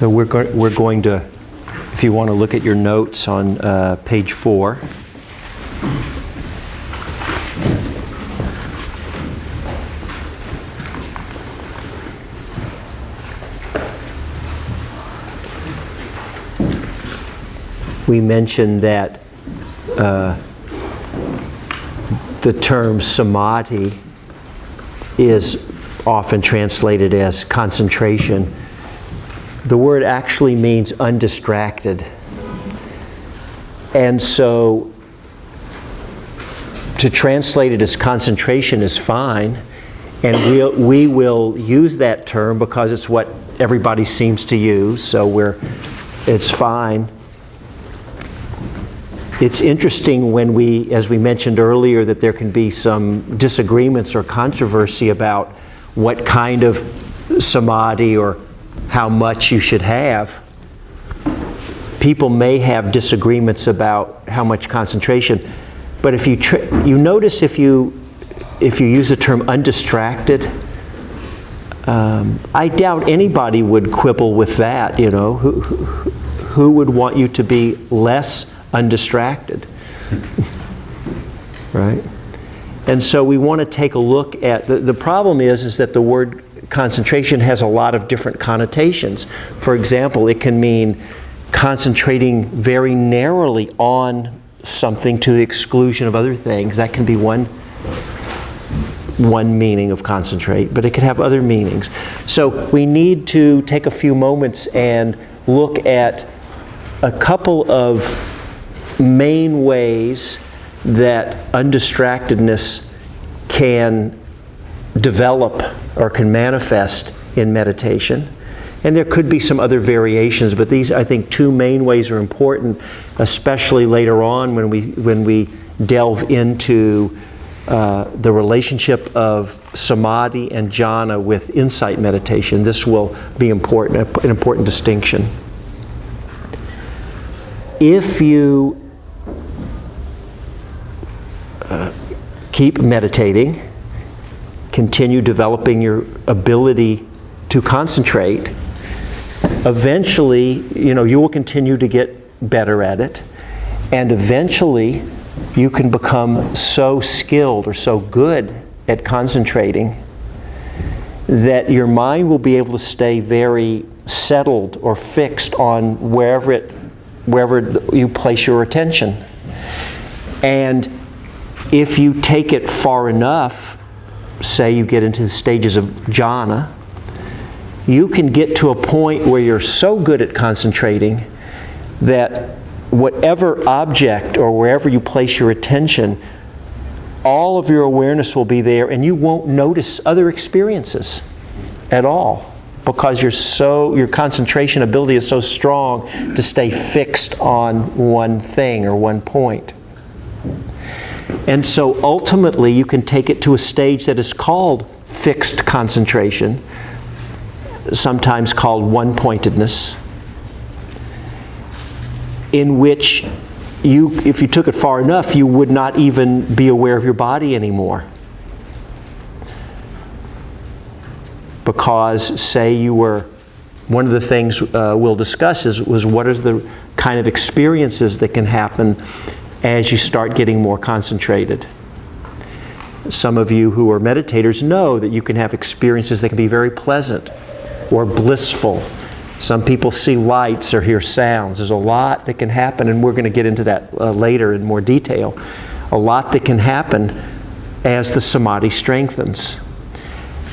So we're going to, if you want to look at your notes on page 4. We mentioned that the term Samadhi is often translated as concentration. The word actually means undistracted. And so to translate it as concentration is fine, and we will use that term because it's what everybody seems to use, so it's fine. It's interesting when as we mentioned earlier, that there can be some disagreements or controversy about what kind of samadhi or how much you should have. People may have disagreements about how much concentration, but if you notice if you use the term undistracted, I doubt anybody would quibble with that. You know, who would want you to be less undistracted, right? And so we want to take a look at, the problem is that the word concentration has a lot of different connotations. For example, it can mean concentrating very narrowly on something to the exclusion of other things. That can be one meaning of concentrate, but it could have other meanings. So we need to take a few moments and look at a couple of main ways that undistractedness can develop or can manifest in meditation. And there could be some other variations, but these, I think, two main ways are important, especially later on when we delve into the relationship of samadhi and jhana with insight meditation. This will be important, an important distinction. If you keep meditating, continue developing your ability to concentrate, eventually, you will continue to get better at it, and eventually you can become so skilled or so good at concentrating that your mind will be able to stay very settled or fixed on wherever you place your attention. And if you take it far enough, say you get into the stages of jhana, you can get to a point where you're so good at concentrating that whatever object or wherever you place your attention, all of your awareness will be there and you won't notice other experiences at all, because your concentration ability is so strong to stay fixed on one thing or one point. And so ultimately you can take it to a stage that is called fixed concentration, sometimes called one-pointedness, in which if you took it far enough, you would not even be aware of your body anymore. Because, say one of the things we'll discuss was what is the kind of experiences that can happen as you start getting more concentrated. Some of you who are meditators know that you can have experiences that can be very pleasant or blissful. Some people see lights or hear sounds. There's a lot that can happen, and we're going to get into that later in more detail. A lot that can happen as the samadhi strengthens.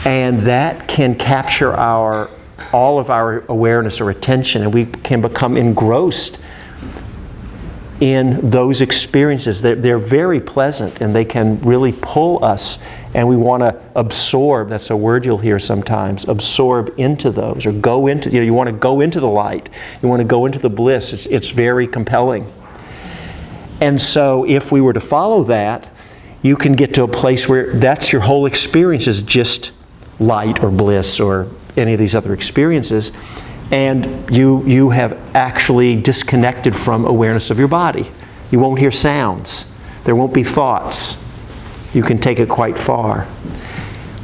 And that can capture all of our awareness or attention, and we can become engrossed in those experiences. They're very pleasant, and they can really pull us, and we want to absorb. That's a word you'll hear sometimes, absorb into those, or go into, you want to go into the light. You want to go into the bliss. It's very compelling. And so if we were to follow that, you can get to a place where that's your whole experience is just light or bliss or any of these other experiences. And you have actually disconnected from awareness of your body. You won't hear sounds. There won't be thoughts. You can take it quite far.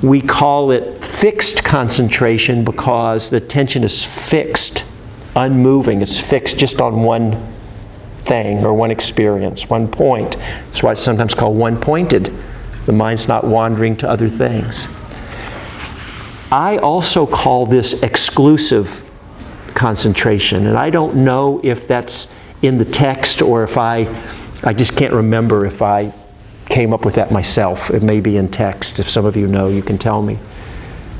We call it fixed concentration because the attention is fixed unmoving. It's fixed just on one thing or one experience, one point. That's why it's sometimes called one-pointed. The mind's not wandering to other things. I also call this exclusive concentration, and I don't know if that's in the text or if I just can't remember if I came up with that myself. It may be in text. If some of you know, you can tell me.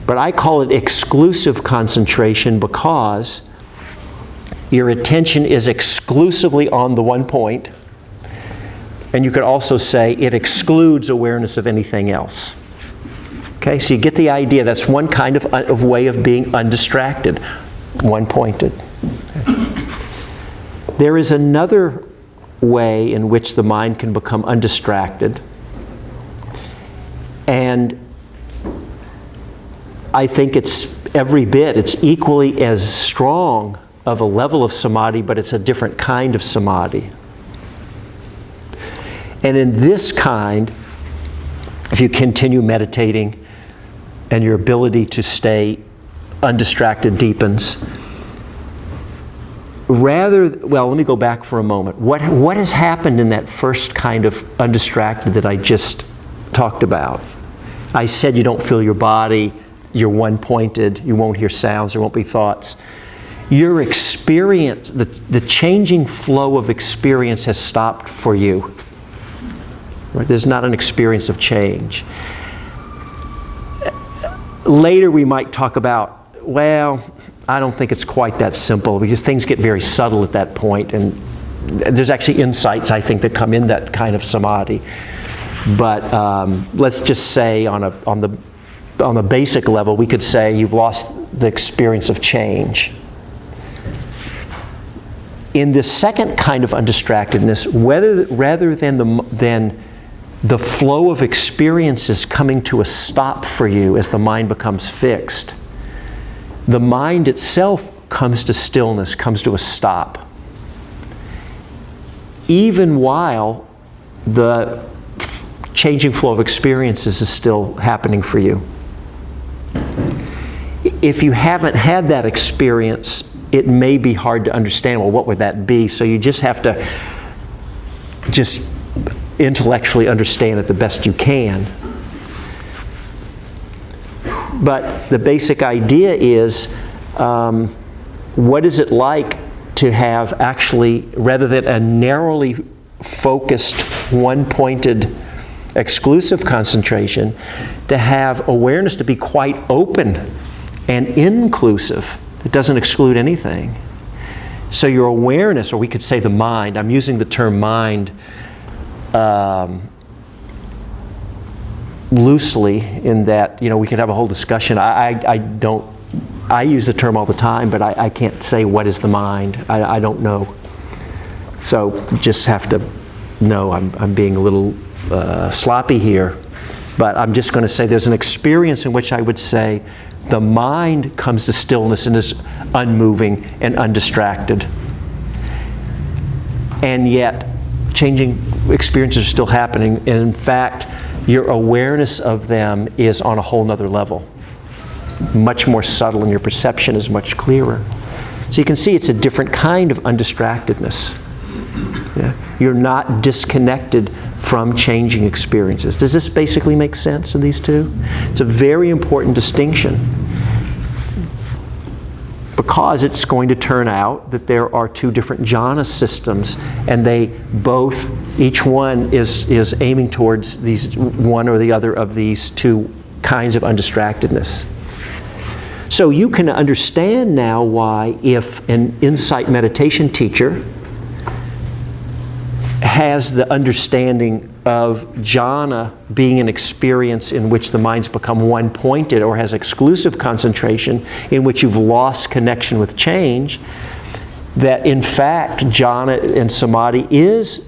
But I call it exclusive concentration because your attention is exclusively on the one point, and you could also say it excludes awareness of anything else. Okay, so you get the idea. That's one kind of way of being undistracted, one-pointed. Okay. There is another way in which the mind can become undistracted, and I think it's equally as strong of a level of samadhi, but it's a different kind of samadhi. And in this kind, if you continue meditating and your ability to stay undistracted deepens, let me go back for a moment. What has happened in that first kind of undistracted that I just talked about? I said you don't feel your body, you're one-pointed, you won't hear sounds, there won't be thoughts. Your experience, the changing flow of experience has stopped for you. Right? There's not an experience of change. Later we might talk about, I don't think it's quite that simple, because things get very subtle at that point, and there's actually insights, I think, that come in that kind of samadhi. But let's just say on the basic level, we could say you've lost the experience of change. In this second kind of undistractedness, rather than the flow of experiences coming to a stop for you as the mind becomes fixed, the mind itself comes to stillness, comes to a stop, even while the changing flow of experiences is still happening for you. If you haven't had that experience, it may be hard to understand, what would that be? So you just have to just intellectually understand it the best you can. But the basic idea is, what is it like to have actually, rather than a narrowly focused, one-pointed, exclusive concentration, to have awareness to be quite open and inclusive. It doesn't exclude anything. So your awareness, or we could say the mind, I'm using the term mind loosely, in that, we could have a whole discussion. I use the term all the time, but I can't say what is the mind. I don't know. So just have to know I'm being a little sloppy here. But I'm just going to say there's an experience in which I would say the mind comes to stillness and is unmoving and undistracted. And yet, changing experiences are still happening. And in fact, your awareness of them is on a whole nother level. Much more subtle, and your perception is much clearer. So you can see it's a different kind of undistractedness. Yeah? You're not disconnected from changing experiences. Does this basically make sense in these two? It's a very important distinction, because it's going to turn out that there are two different jhana systems, and each one is aiming towards these one or the other of these two kinds of undistractedness. So you can understand now why, if an insight meditation teacher has the understanding of jhana being an experience in which the mind's become one-pointed, or has exclusive concentration in which you've lost connection with change, that in fact jhana and samadhi is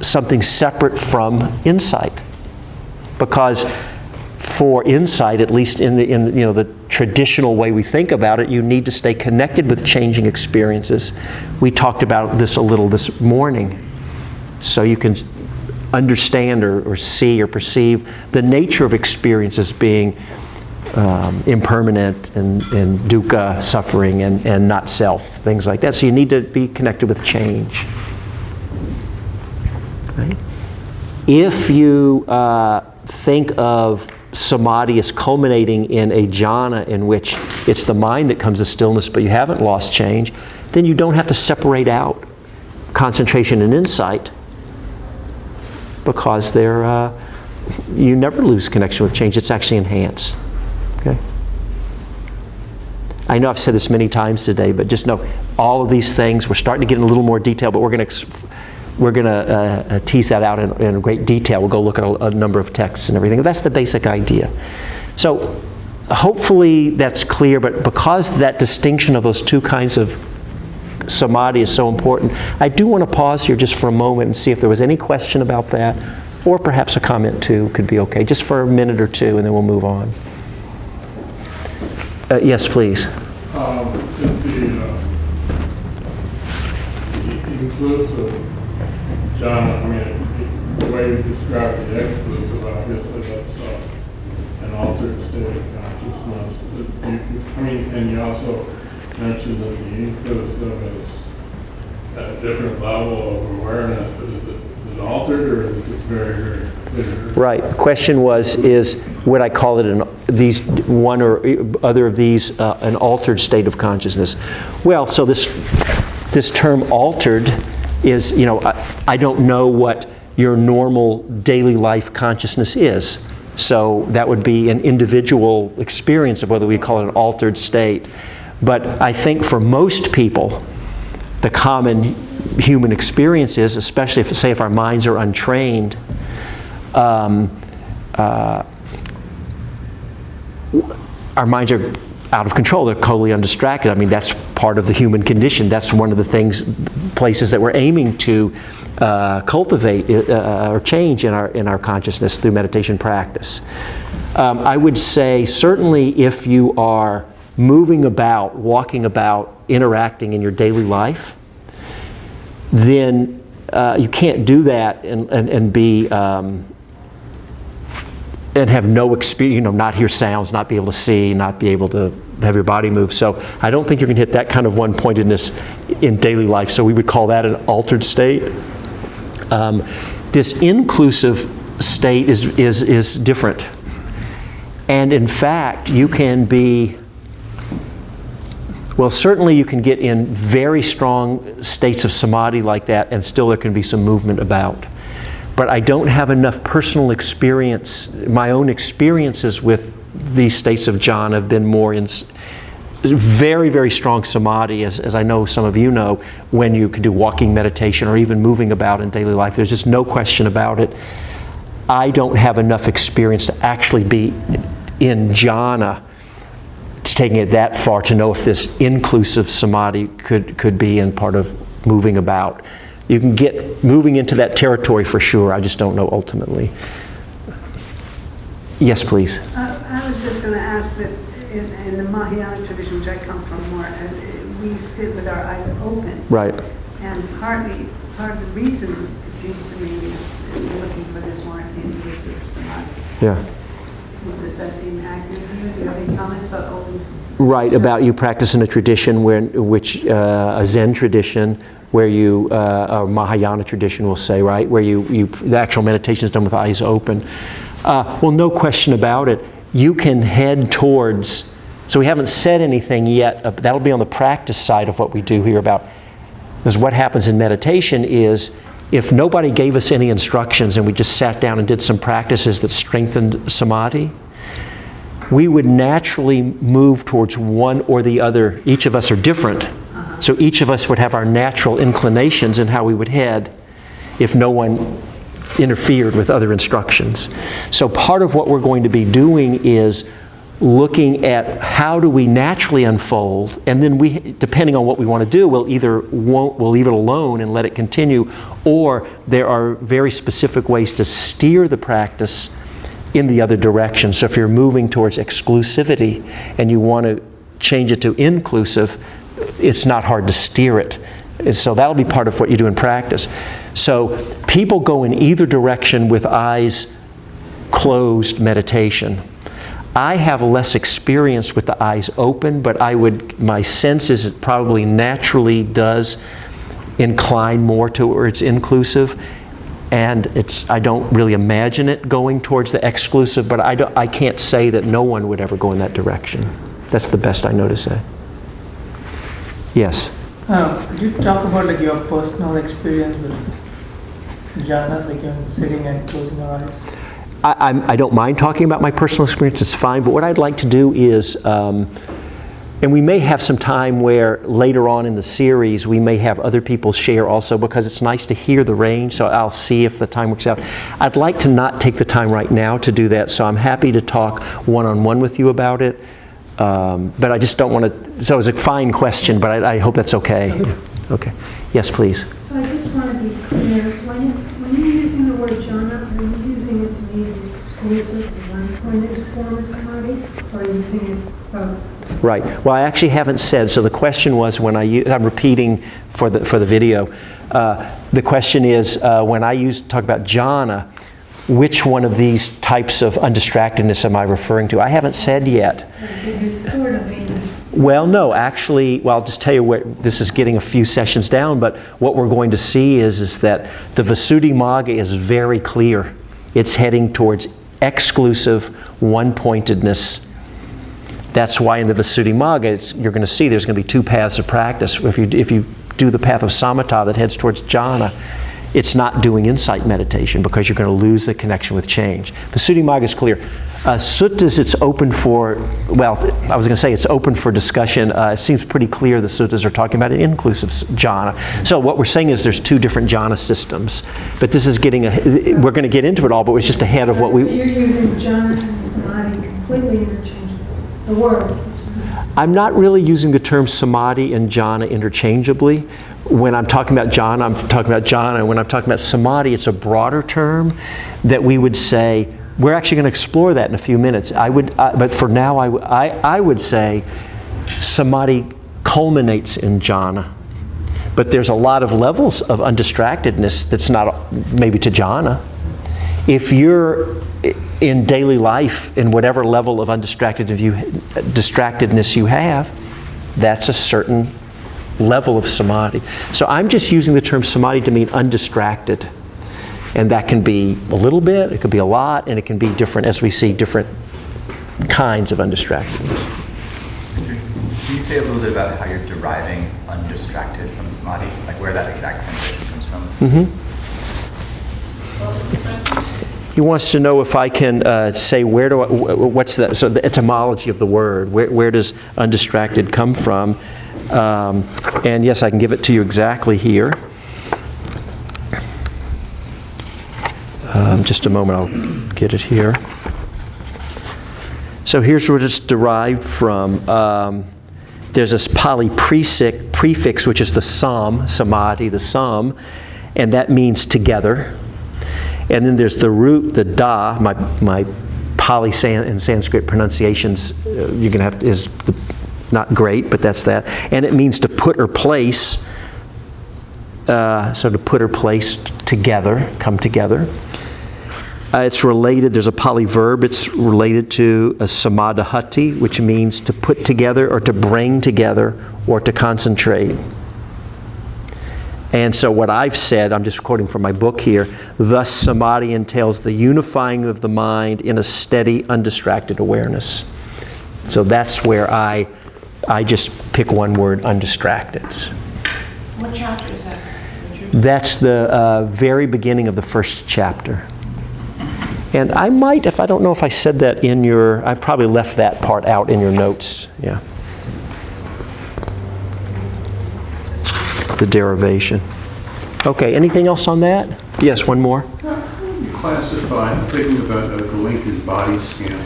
something separate from insight. Because for insight, at least in the traditional way we think about it, you need to stay connected with changing experiences. We talked about this a little this morning. So you can understand or see or perceive the nature of experience as being impermanent and dukkha, suffering, and not self, things like that. So you need to be connected with change. Right? If you think of Samadhi as culminating in a jhana in which it's the mind that comes to stillness, but you haven't lost change, then you don't have to separate out concentration and insight, because they're, you never lose connection with change. It's actually enhanced. Okay? I know I've said this many times today, but just know all of these things, we're starting to get in a little more detail, but we're going to tease that out in great detail. We'll go look at a number of texts and everything. That's the basic idea. So hopefully that's clear, but because that distinction of those two kinds of samadhi is so important, I do want to pause here just for a moment and see if there was any question about that, or perhaps a comment too could be okay, just for a minute or two, and then we'll move on. Yes, please. The inclusive jhana, I mean, the way you describe the exclusive, obviously that's an altered state of consciousness. And you also mentioned that the inclusive is at a different level of awareness, but is it altered, or is it just very, very clear? Right. The question is would I call it one or other of these an altered state of consciousness? Well, so this term altered is, I don't know what your normal daily life consciousness is. So that would be an individual experience of whether we call it an altered state. But I think for most people, the common human experience is, especially if our minds are untrained, our minds are out of control. They're totally undistracted. I mean, that's part of the human condition. That's one of the places that we're aiming to cultivate or change in our consciousness through meditation practice. I would say certainly if you are moving about, walking about, interacting in your daily life, then you can't do that and be and have no experience, not hear sounds, not be able to see, not be able to have your body move. So I don't think you're going to hit that kind of one-pointedness in daily life. So we would call that an altered state. This inclusive state is different. And in fact, you can be, well, certainly you can get in very strong states of samadhi like that, and still there can be some movement about. But I don't have enough personal experience. My own experiences with these states of jhana have been more in very, very strong samadhi, as I know some of you know, when you can do walking meditation or even moving about in daily life. There's just no question about it. I don't have enough experience to actually be in jhana, taking it that far to know if this inclusive samadhi could be in part of moving about. You can get moving into that territory for sure. I just don't know ultimately. Yes, please. I was just going to ask that in the Mahayana tradition, which I come from more, we sit with our eyes open. Right. And part of the reason, it seems to me, is we're looking for this more inclusive samadhi. Yeah. Does that seem accurate to you? Do you have any comments about open? Right, about you practice in a tradition a Zen tradition, where a Mahayana tradition will say, right, where the actual meditation is done with eyes open. Well, no question about it. You can head towards, so we haven't said anything yet, that'll be on the practice side of what we do here because what happens in meditation is, if nobody gave us any instructions and we just sat down and did some practices that strengthened samadhi, we would naturally move towards one or the other. Each of us are different. So each of us would have our natural inclinations in how we would head if no one interfered with other instructions. So part of what we're going to be doing is looking at how do we naturally unfold, and then we, depending on what we want to do, we'll leave it alone and let it continue, or there are very specific ways to steer the practice in the other direction. So if you're moving towards exclusivity and you want to change it to inclusive, it's not hard to steer it. So that'll be part of what you do in practice. So people go in either direction with eyes closed meditation. I have less experience with the eyes open, but my sense is it probably naturally does incline more towards inclusive. And I don't really imagine it going towards the exclusive, but I can't say that no one would ever go in that direction. That's the best I know to say. Yes? Could you talk about like your personal experience with jhanas, like you're sitting and closing your eyes? I don't mind talking about my personal experience, it's fine, but what I'd like to do is, and we may have some time where later on in the series we may have other people share also, because it's nice to hear the range, so I'll see if the time works out. I'd like to not take the time right now to do that, so I'm happy to talk one-on-one with you about it, but I just don't want to, so it's a fine question, but I hope that's okay. Okay. Yes, please. So I just want to be clear, when you're using the word jhana, are you using it to mean an exclusive, one-pointed form of samadhi, or are you using it both? Right. Well, I actually haven't said. So the question was when I'm repeating for the video. The question is when I talk about jhana, which one of these types of undistractedness am I referring to? I haven't said yet. You sort of mean. Well, no, actually, well, I'll just tell you what, this is getting a few sessions down, but what we're going to see is that the Visuddhimagga is very clear. It's heading towards exclusive one-pointedness. That's why in the Visuddhimagga, you're going to see there's going to be two paths of practice. If you do the path of samatha that heads towards jhana, it's not doing insight meditation because you're going to lose the connection with change. The Visuddhimagga is clear. Suttas, it's open for, well, I was going to say it's open for discussion. It seems pretty clear the suttas are talking about an inclusive jhana. So what we're saying is there's two different jhana systems. But this is we're going to get into it all, but it's just ahead of what So you're using jhana and samadhi completely interchangeably. The word. I'm not really using the term samadhi and jhana interchangeably. When I'm talking about jhana, I'm talking about jhana. When I'm talking about samadhi, it's a broader term that we would say, we're actually going to explore that in a few minutes. But for now, I would say samadhi culminates in jhana. But there's a lot of levels of undistractedness that's not maybe to jhana. If you're in daily life, in whatever level of distractedness you have, that's a certain level of samadhi. So I'm just using the term samadhi to mean undistracted. And that can be a little bit, it could be a lot, and it can be different as we see different kinds of undistractedness. Can you say a little bit about how you're deriving undistracted from samadhi, like where that exact translation comes from? He wants to know if I can say what's that, so the etymology of the word, where does undistracted come from? And yes, I can give it to you exactly here. Just a moment, I'll get it here. So here's where it's derived from. There's this Pali prefix, which is the sam, samadhi, the sam, and that means together. And then there's the root, the da, my Pali and Sanskrit pronunciations, you're going to have is not great, but that's that. And it means to put or place. So to put or place together, come together. It's related, there's a Pali verb, it's related to a samadhati, which means to put together or to bring together or to concentrate. And so what I've said, I'm just quoting from my book here, thus samadhi entails the unifying of the mind in a steady, undistracted awareness. So that's where I just pick one word, undistracted. What chapter is that? That's the very beginning of the first chapter. And I might, I don't know if I said that in I probably left that part out in your notes, yeah. The derivation. Okay, anything else on that? Yes, one more. You classify, I'm thinking about Goenka's body scan,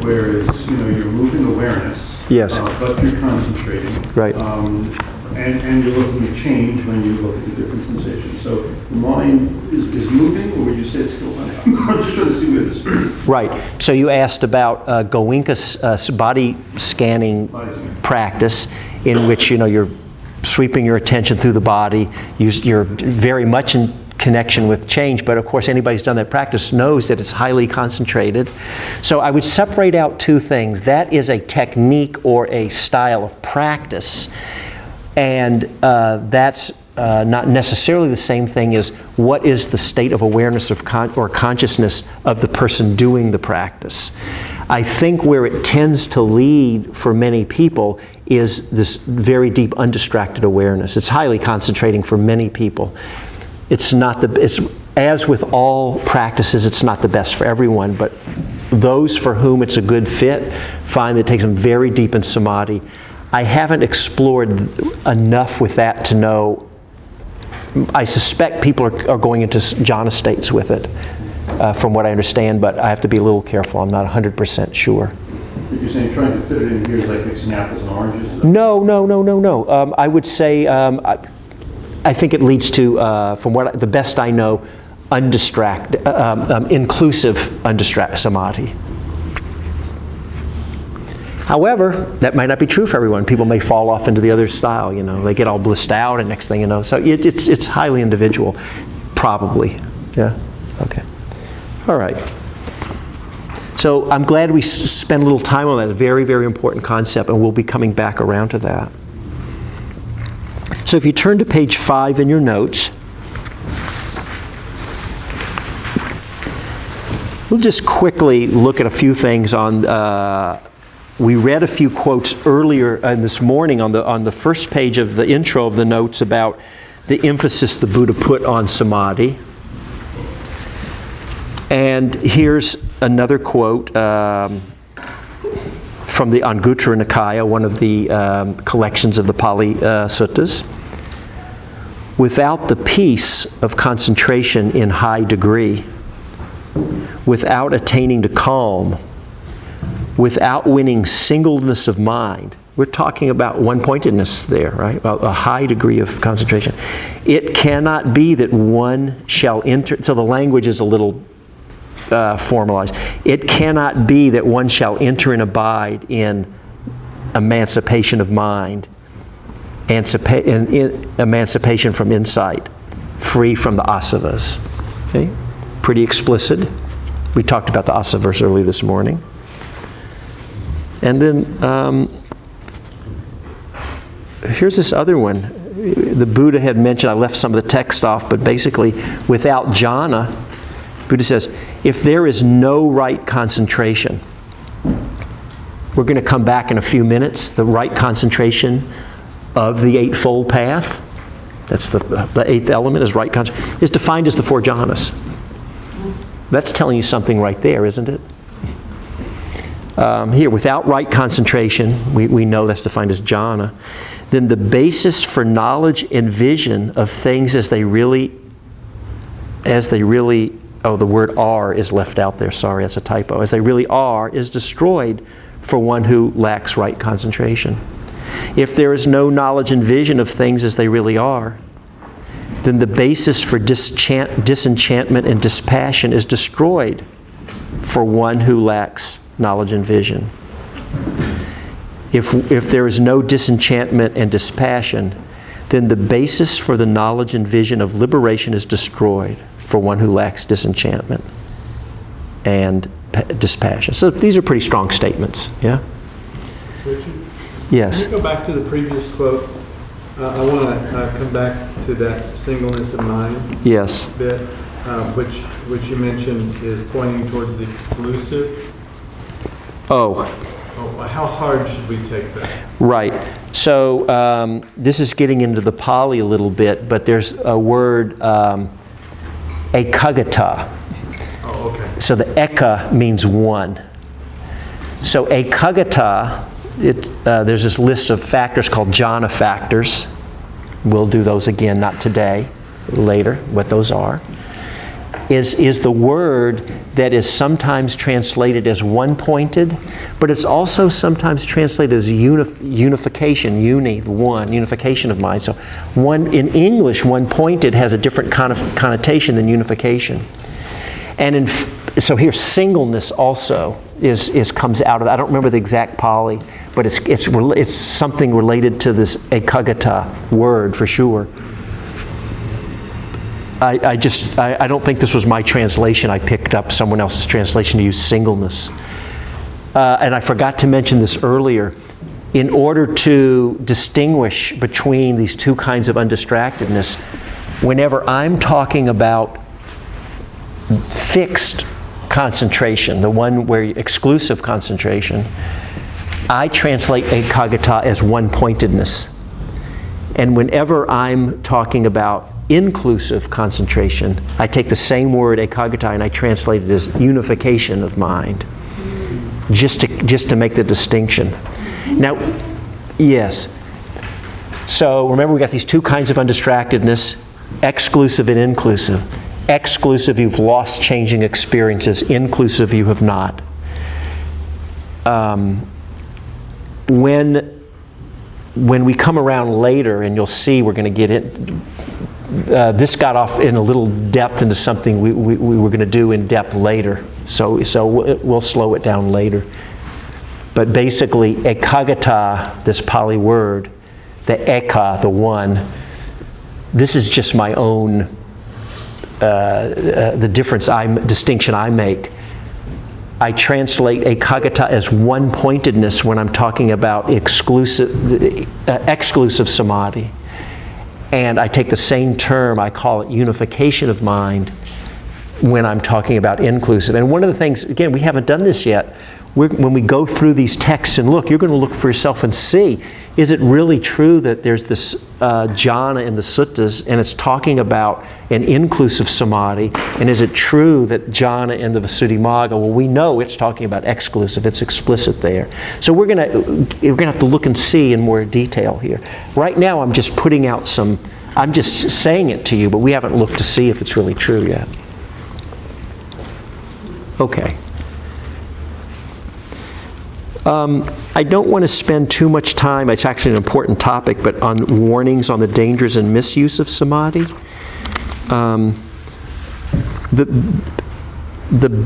whereas, you're moving awareness. Yes. But you're concentrating. Right. And you're looking at change when you look at the different sensations. So the mind is moving, or would you say it's still running? I'm just trying to see where this is. Right. So you asked about Goenka's body scanning practice, in which you're sweeping your attention through the body. You're very much connection with change, but of course anybody who's done that practice knows that it's highly concentrated. So I would separate out two things. That is a technique or a style of practice, and that's not necessarily the same thing as what is the state of awareness of or consciousness of the person doing the practice. I think where it tends to lead for many people is this very deep undistracted awareness. It's highly concentrating for many people. It's as with all practices, it's not the best for everyone, but those for whom it's a good fit find that it takes them very deep in samadhi. I haven't explored enough with that to know. I suspect people are going into jhana states with it, from what I understand, but I have to be a little careful. I'm not 100% sure. You're saying trying to fit it in here is like mixing apples and oranges? No. I would say, I think it leads to, from what the best I know, inclusive undistracted samadhi. However, that might not be true for everyone. People may fall off into the other style, They get all blissed out, and next thing you know. So it's highly individual, probably. Yeah? Okay. All right. So I'm glad we spent a little time on that. Very, very important concept, and we'll be coming back around to that. So if you turn to page 5 in your notes, we'll just quickly look at a few things on. We read a few quotes earlier this morning on the first page of the intro of the notes about the emphasis the Buddha put on samadhi. And here's another quote from the Anguttara Nikaya, one of the collections of the Pali Suttas. Without the peace of concentration in high degree, without attaining to calm, without winning singleness of mind, we're talking about one-pointedness there, right? A high degree of concentration. It cannot be that one shall enter, so the language is a little formalized. It cannot be that one shall enter and abide in emancipation of mind, emancipation from insight, free from the asavas. Okay? Pretty explicit. We talked about the asa verse early this morning. And then here's this other one. The Buddha had mentioned, I left some of the text off, but basically without jhana, Buddha says, if there is no right concentration, we're going to come back in a few minutes, the right concentration of the Eightfold Path, that's the eighth element, is right concentration, is defined as the 4 jhanas. That's telling you something right there, isn't it? Here, without right concentration, we know that's defined as jhana, then the basis for knowledge and vision of things as they really, oh, the word are is left out there, sorry, that's a typo, as they really are, is destroyed for one who lacks right concentration. If there is no knowledge and vision of things as they really are, then the basis for disenchantment and dispassion is destroyed for one who lacks knowledge and vision. If there is no disenchantment and dispassion, then the basis for the knowledge and vision of liberation is destroyed for one who lacks disenchantment and dispassion. So these are pretty strong statements, yeah? Richard? Yes. Can we go back to the previous quote? I want to come back to that singleness of mind Yes. bit, which you mentioned is pointing towards the exclusive. Oh, How hard should we take that? right. So this is getting into the Pali a little bit, but there's a word, ekagata. Oh, okay. So the eka means one. So ekagata, there's this list of factors called jhana factors. We'll do those again, not today, later, what those are. Is the word that is sometimes translated as one-pointed, but it's also sometimes translated as unification, unification of mind. So in English, one-pointed has a different connotation than unification. And so here, singleness also comes out of, I don't remember the exact Pali, but it's something related to this ekagata word for sure. I don't think this was my translation. I picked up someone else's translation to use singleness. And I forgot to mention this earlier. In order to distinguish between these two kinds of undistractedness, whenever I'm talking about fixed concentration, the one where exclusive concentration, I translate ekaggata as one-pointedness. And whenever I'm talking about inclusive concentration, I take the same word ekaggata and I translate it as unification of mind, just to make the distinction. Now, yes. So remember, we got these two kinds of undistractedness, exclusive and inclusive. Exclusive, you've lost changing experiences. Inclusive, you have not. When we come around later, and you'll see we're going to get in, this got off in a little depth into something we were going to do in depth later. So we'll slow it down later. But basically, ekaggata, this Pali word, the eka, the one, this is just my own, the distinction I make. I translate ekaggata as one-pointedness when I'm talking about exclusive samadhi. And I take the same term, I call it unification of mind, when I'm talking about inclusive. And one of the things, again, we haven't done this yet, when we go through these texts and look, you're going to look for yourself and see, is it really true that there's this jhana in the suttas and it's talking about an inclusive samadhi? And is it true that jhana in the Visuddhimagga, well, we know it's talking about exclusive, it's explicit there. So we're going to have to look and see in more detail here. Right now I'm just putting out I'm just saying it to you, but we haven't looked to see if it's really true yet. Okay. I don't want to spend too much time, it's actually an important topic, but on warnings on the dangers and misuse of samadhi. The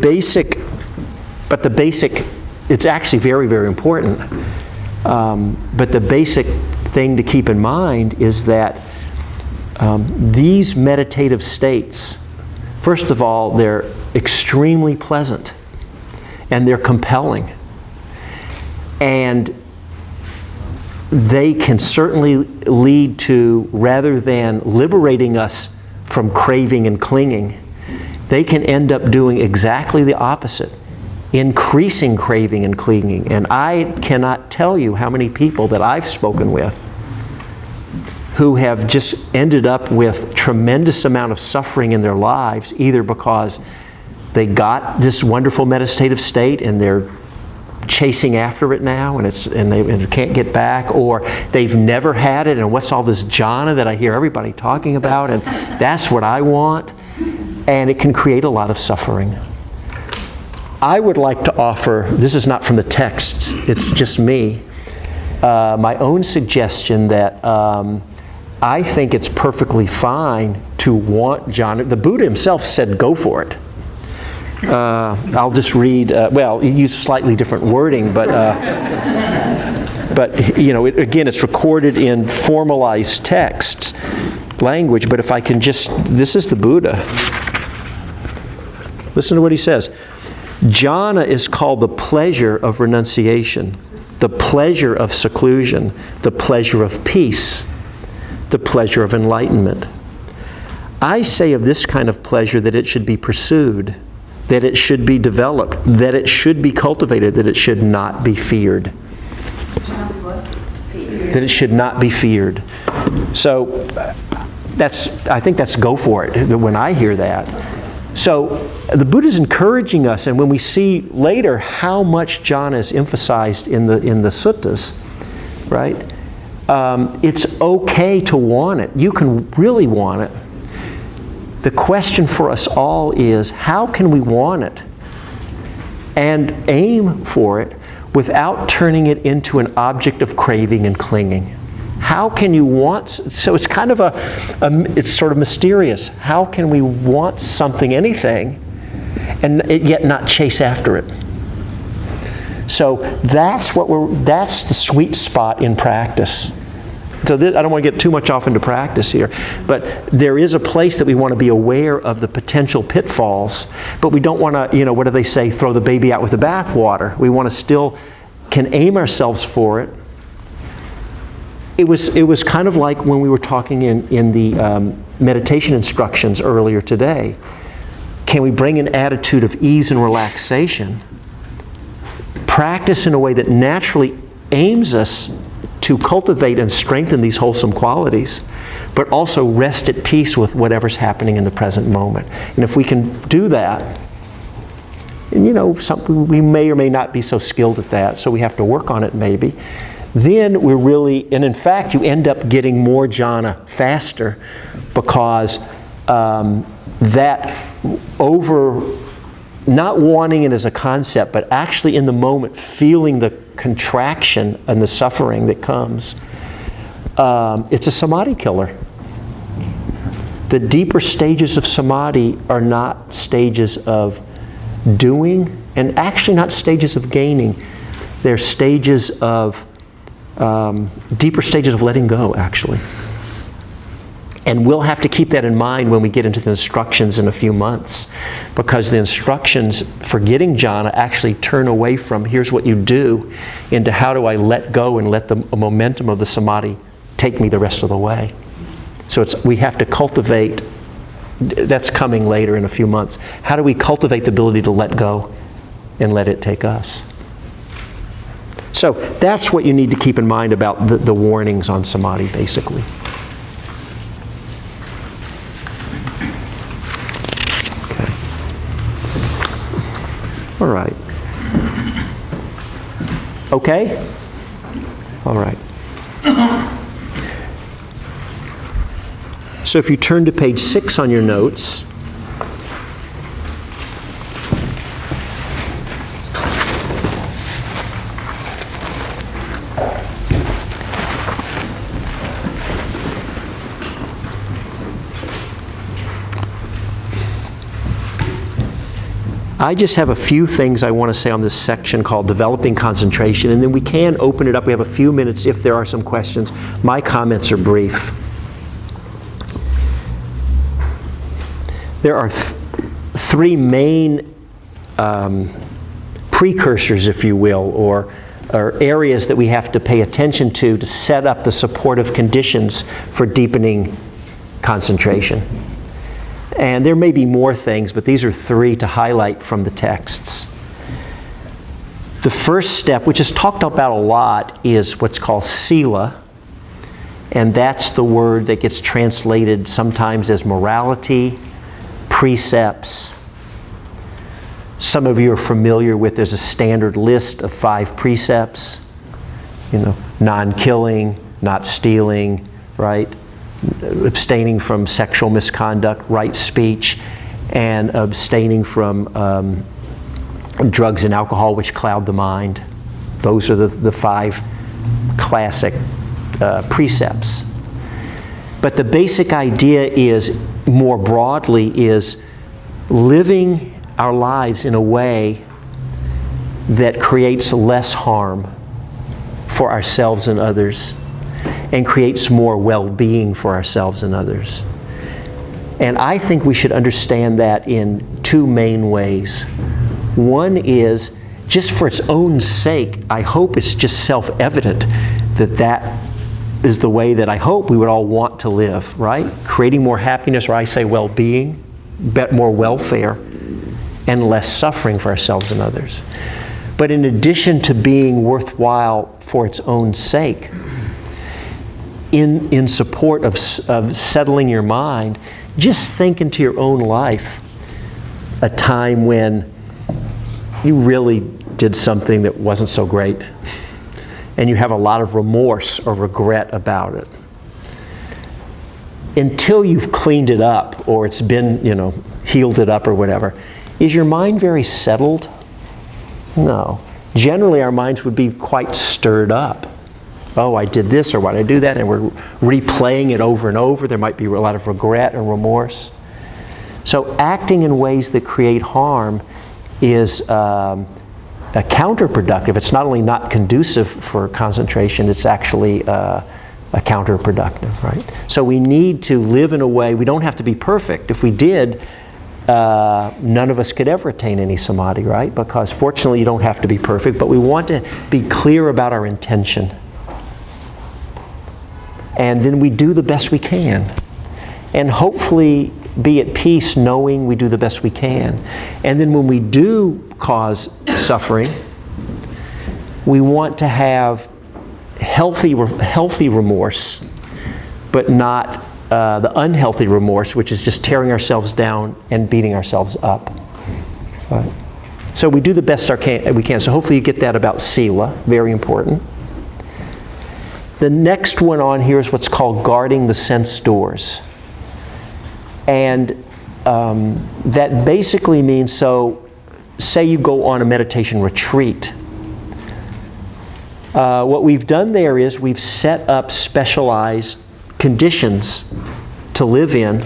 basic, it's actually very, very important, but the basic thing to keep in mind is that these meditative states, first of all, they're extremely pleasant and they're compelling. And they can certainly lead to, rather than liberating us from craving and clinging, they can end up doing exactly the opposite, increasing craving and clinging. And I cannot tell you how many people that I've spoken with who have just ended up with tremendous amount of suffering in their lives, either because they got this wonderful meditative state and they're chasing after it now and they can't get back, or they've never had it and what's all this jhana that I hear everybody talking about and that's what I want, and it can create a lot of suffering. I would like to offer, this is not from the texts, it's just me, my own suggestion that I think it's perfectly fine to want jhana. The Buddha himself said go for it. I'll just read, well, he used slightly different wording, but you know, again, it's recorded in formalized texts, language, but if I can just, this is the Buddha. Listen to what he says. Jhana is called the pleasure of renunciation, the pleasure of seclusion, the pleasure of peace, the pleasure of enlightenment. I say of this kind of pleasure that it should be pursued, that it should be developed, that it should be cultivated, that it should not be feared. That it should not be feared. So I think that's go for it when I hear that. So the Buddha's encouraging us, and when we see later how much jhana is emphasized in the suttas, right? It's okay to want it. You can really want it. The question for us all is, how can we want it and aim for it without turning it into an object of craving and clinging? How can you want, so it's kind of it's sort of mysterious. How can we want something, anything, and yet not chase after it? So that's the sweet spot in practice So I don't want to get too much off into practice here, but there is a place that we want to be aware of the potential pitfalls, but we don't want to, what do they say, throw the baby out with the bathwater. We want to still can aim ourselves for it. It was kind of like when we were talking in the meditation instructions earlier today. Can we bring an attitude of ease and relaxation, practice in a way that naturally aims us to cultivate and strengthen these wholesome qualities, but also rest at peace with whatever's happening in the present moment. And if we can do that, and we may or may not be so skilled at that, so we have to work on it maybe, then we're really, and in fact, you end up getting more jhana faster, because that not wanting it as a concept, but actually in the moment feeling the contraction and the suffering that comes, it's a samadhi killer. The deeper stages of samadhi are not stages of doing, and actually not stages of gaining. They're stages of, deeper stages of letting go, actually. And we'll have to keep that in mind when we get into the instructions in a few months, because the instructions for getting jhana actually turn away from here's what you do into how do I let go and let the momentum of the samadhi take me the rest of the way. So we have to cultivate, that's coming later in a few months. How do we cultivate the ability to let go and let it take us? So that's what you need to keep in mind about the warnings on samadhi, basically. All right. Okay? All right. So if you turn to page 6 on your notes, I just have a few things I want to say on this section called Developing Concentration, and then we can open it up. We have a few minutes if there are some questions. My comments are brief. There are three main precursors, if you will, or areas that we have to pay attention to set up the supportive conditions for deepening concentration. And there may be more things, but these are three to highlight from the texts. The first step, which is talked about a lot, is what's called sila. And that's the word that gets translated sometimes as morality, precepts. Some of you are familiar with, there's a standard list of 5 precepts. Non-killing, not stealing, right? Abstaining from sexual misconduct, right speech, and abstaining from drugs and alcohol which cloud the mind. Those are the 5 classic precepts. But the basic idea is, more broadly, is living our lives in a way that creates less harm for ourselves and others, and creates more well-being for ourselves and others. And I think we should understand that in 2 main ways. One is, just for its own sake, I hope it's just self-evident that is the way that I hope we would all want to live, right? Creating more happiness, or I say well-being, more welfare, and less suffering for ourselves and others. But in addition to being worthwhile for its own sake, in support of settling your mind, just think into your own life a time when you really did something that wasn't so great, and you have a lot of remorse or regret about it. Until you've cleaned it up, or it's been, healed it up or whatever, is your mind very settled? No. Generally, our minds would be quite stirred up. Oh, I did this, or why did I do that? And we're replaying it over and over. There might be a lot of regret and remorse. So acting in ways that create harm is counterproductive. It's not only not conducive for concentration, it's actually counterproductive, right? So we need to live in a way, we don't have to be perfect. If we did, none of us could ever attain any samadhi, right? Because fortunately you don't have to be perfect, but we want to be clear about our intention. And then we do the best we can. And hopefully be at peace knowing we do the best we can. And then when we do cause suffering, we want to have healthy remorse, but not the unhealthy remorse, which is just tearing ourselves down and beating ourselves up. Right? So we do the best we can. So hopefully you get that about sila, very important. The next one on here is what's called guarding the sense doors. And that basically means, so say you go on a meditation retreat. What we've done there is we've set up specialized conditions to live in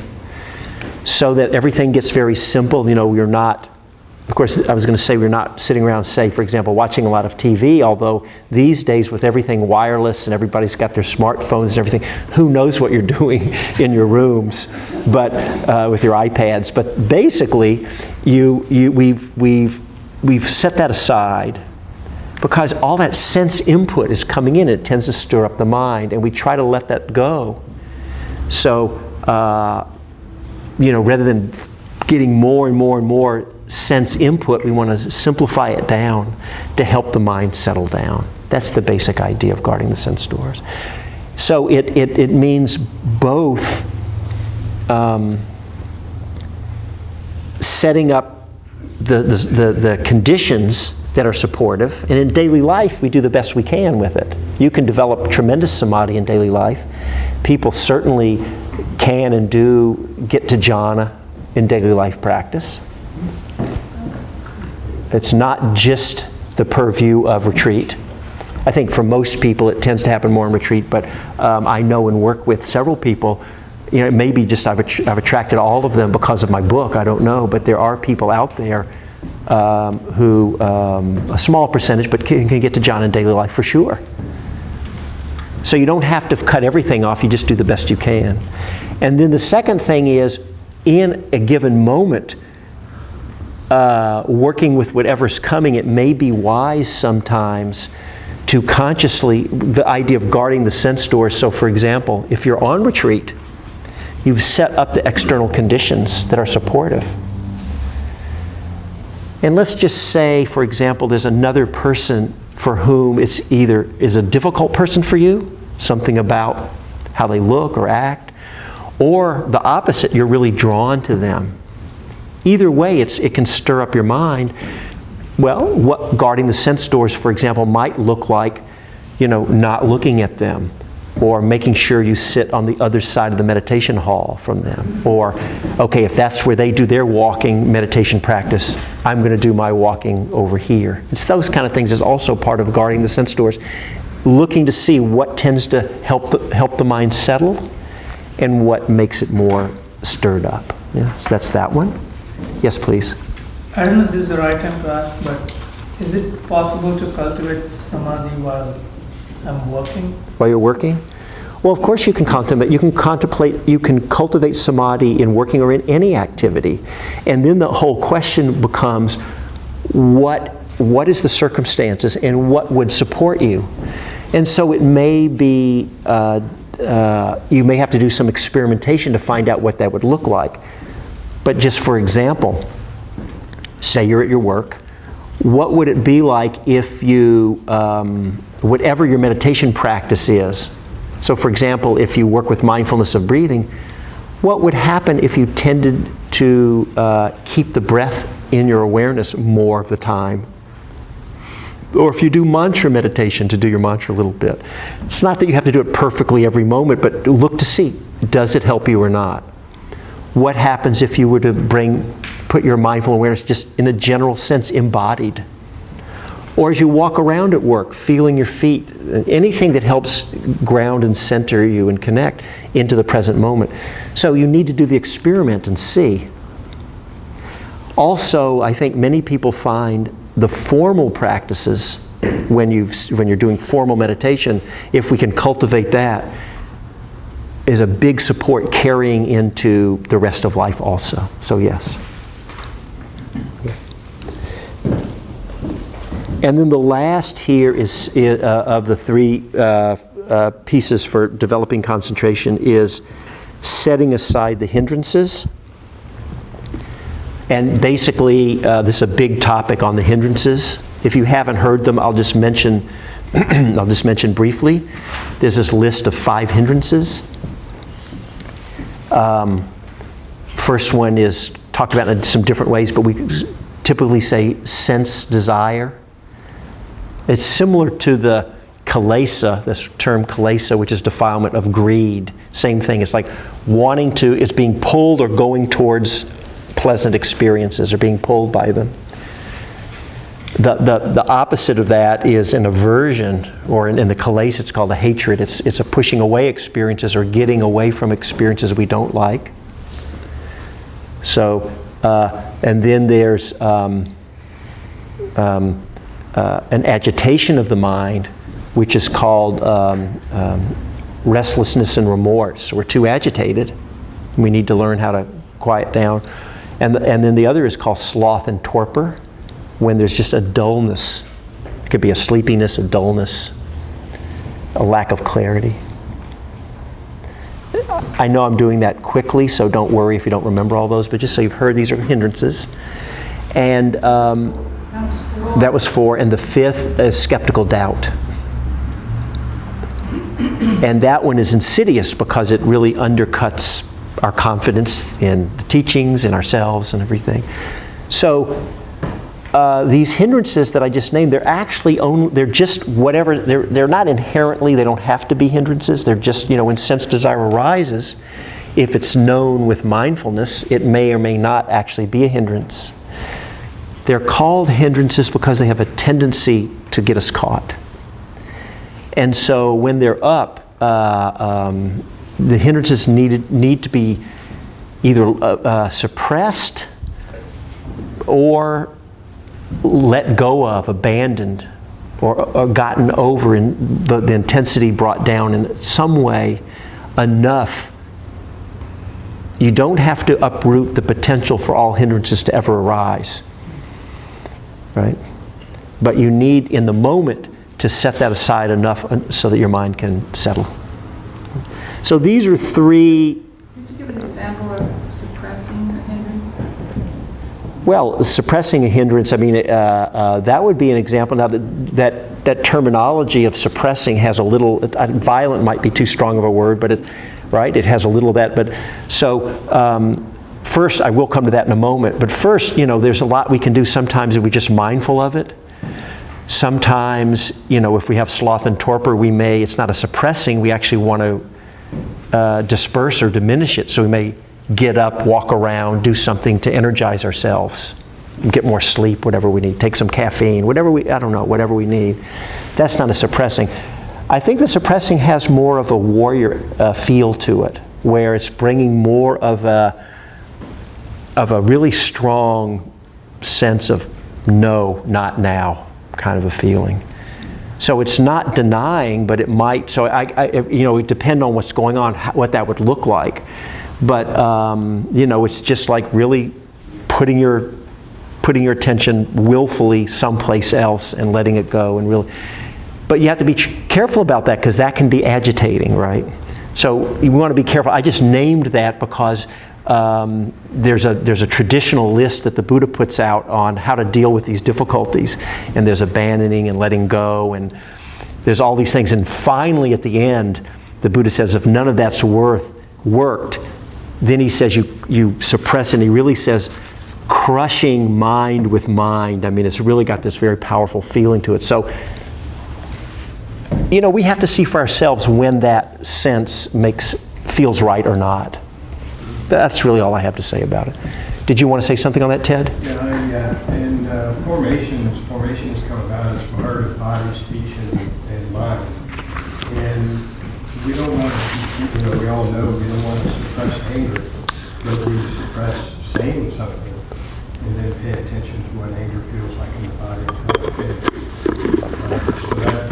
so that everything gets very simple. You know, we're not, of course, I was going to say we're not sitting around, say, for example, watching a lot of TV, although these days with everything wireless and everybody's got their smartphones and everything, who knows what you're doing in your rooms, but with your iPads. But basically, we've set that aside because all that sense input is coming in. It tends to stir up the mind, and we try to let that go. So, rather than getting more and more and more sense input, we want to simplify it down to help the mind settle down. That's the basic idea of guarding the sense doors. So it means both setting up the conditions that are supportive, and in daily life we do the best we can with it. You can develop tremendous samadhi in daily life. People certainly can and do get to jhana in daily life practice. It's not just the purview of retreat. I think for most people it tends to happen more in retreat, but I know and work with several people, maybe just I've attracted all of them because of my book, I don't know, but there are people out there who, a small percentage, but can get to jhana in daily life for sure. So you don't have to cut everything off, you just do the best you can. And then the second thing is, in a given moment, working with whatever's coming, it may be wise sometimes to consciously, the idea of guarding the sense doors. So for example, if you're on retreat, you've set up the external conditions that are supportive. And let's just say, for example, there's another person for whom it's either is a difficult person for you, something about how they look or act, or the opposite, you're really drawn to them. Either way, it can stir up your mind. Well, what guarding the sense doors, for example, might look like, not looking at them, or making sure you sit on the other side of the meditation hall from them. Or, okay, if that's where they do their walking meditation practice, I'm going to do my walking over here. It's those kind of things is also part of guarding the sense doors. Looking to see what tends to help the mind settle and what makes it more stirred up. Yeah, so that's that one. Yes, please. I don't know if this is the right time to ask, but is it possible to cultivate samadhi while I'm working? While you're working? Well, of course you can contemplate. You can cultivate samadhi in working or in any activity. And then the whole question becomes, what is the circumstances and what would support you? And so it may be, you may have to do some experimentation to find out what that would look like. But just for example, say you're at your work, what would it be like if you, whatever your meditation practice is, so for example, if you work with mindfulness of breathing, what would happen if you tended to keep the breath in your awareness more of the time? Or if you do mantra meditation, to do your mantra a little bit. It's not that you have to do it perfectly every moment, but look to see, does it help you or not? What happens if you were to put your mindful awareness just in a general sense embodied? Or as you walk around at work, feeling your feet, anything that helps ground and center you and connect into the present moment. So you need to do the experiment and see. Also, I think many people find the formal practices, when you're doing formal meditation, if we can cultivate that, is a big support carrying into the rest of life also. So yes. Yeah. And then the last here is of the three pieces for developing concentration is setting aside the hindrances. And basically, this is a big topic on the hindrances. If you haven't heard them, I'll just mention briefly. There's this list of 5 hindrances. First one is talked about in some different ways, but we typically say sense desire. It's similar to the kilesa, this term kilesa, which is defilement of greed. Same thing. It's like wanting to, it's being pulled or going towards pleasant experiences or being pulled by them. The opposite of that is an aversion, or in the kilesa it's called a hatred. It's a pushing away experiences or getting away from experiences we don't like. So, and then there's an agitation of the mind, which is called restlessness and remorse. So we're too agitated. We need to learn how to quiet down. And then the other is called sloth and torpor, when there's just a dullness. It could be a sleepiness, a dullness, a lack of clarity. I know I'm doing that quickly, so don't worry if you don't remember all those, but just so you've heard, these are hindrances. And that was 4. And the 5th is skeptical doubt. And that one is insidious because it really undercuts our confidence in the teachings, in ourselves, and everything. So these hindrances that I just named, they're actually they're just whatever. They're not inherently. They don't have to be hindrances. They're just, when sense desire arises, if it's known with mindfulness, it may or may not actually be a hindrance. They're called hindrances because they have a tendency to get us caught. And so when they're up, the hindrances need to be either suppressed or let go of, abandoned, or gotten over, and the intensity brought down in some way enough. You don't have to uproot the potential for all hindrances to ever arise, right? But you need, in the moment, to set that aside enough so that your mind can settle. So these are 3. Could you give an example of suppressing a hindrance? Well, suppressing a hindrance, I mean, that would be an example. Now, that terminology of suppressing has a little, violent might be too strong of a word, but it has a little of that. But so, first, I will come to that in a moment. But first, there's a lot we can do sometimes if we're just mindful of it. Sometimes, if we have sloth and torpor, it's not a suppressing, we actually want to disperse or diminish it. So we may get up, walk around, do something to energize ourselves, get more sleep, whatever we need, take some caffeine, whatever we need. That's not a suppressing. I think the suppressing has more of a warrior feel to it, where it's bringing more of a really strong sense of no, not now kind of a feeling. So it's not denying, but it might. So it depends on what's going on, what that would look like. But it's just like really putting your attention willfully someplace else and letting it go, and really. But you have to be careful about that, because that can be agitating, right? So you want to be careful. I just named that because there's a traditional list that the Buddha puts out on how to deal with these difficulties, and there's abandoning and letting go, and there's all these things. And finally, at the end, the Buddha says, if none of that's worked, then he says you suppress, and he really says, crushing mind with mind. I mean, it's really got this very powerful feeling to it. So, we have to see for ourselves when that sense feels right or not. That's really all I have to say about it. Did you want to say something on that, Ted? And formations come about as part of body, speech, and mind. And we don't want to, we all know we don't want to suppress anger, but we suppress saying something and then pay attention to what anger feels like in the body and how it feels. So that's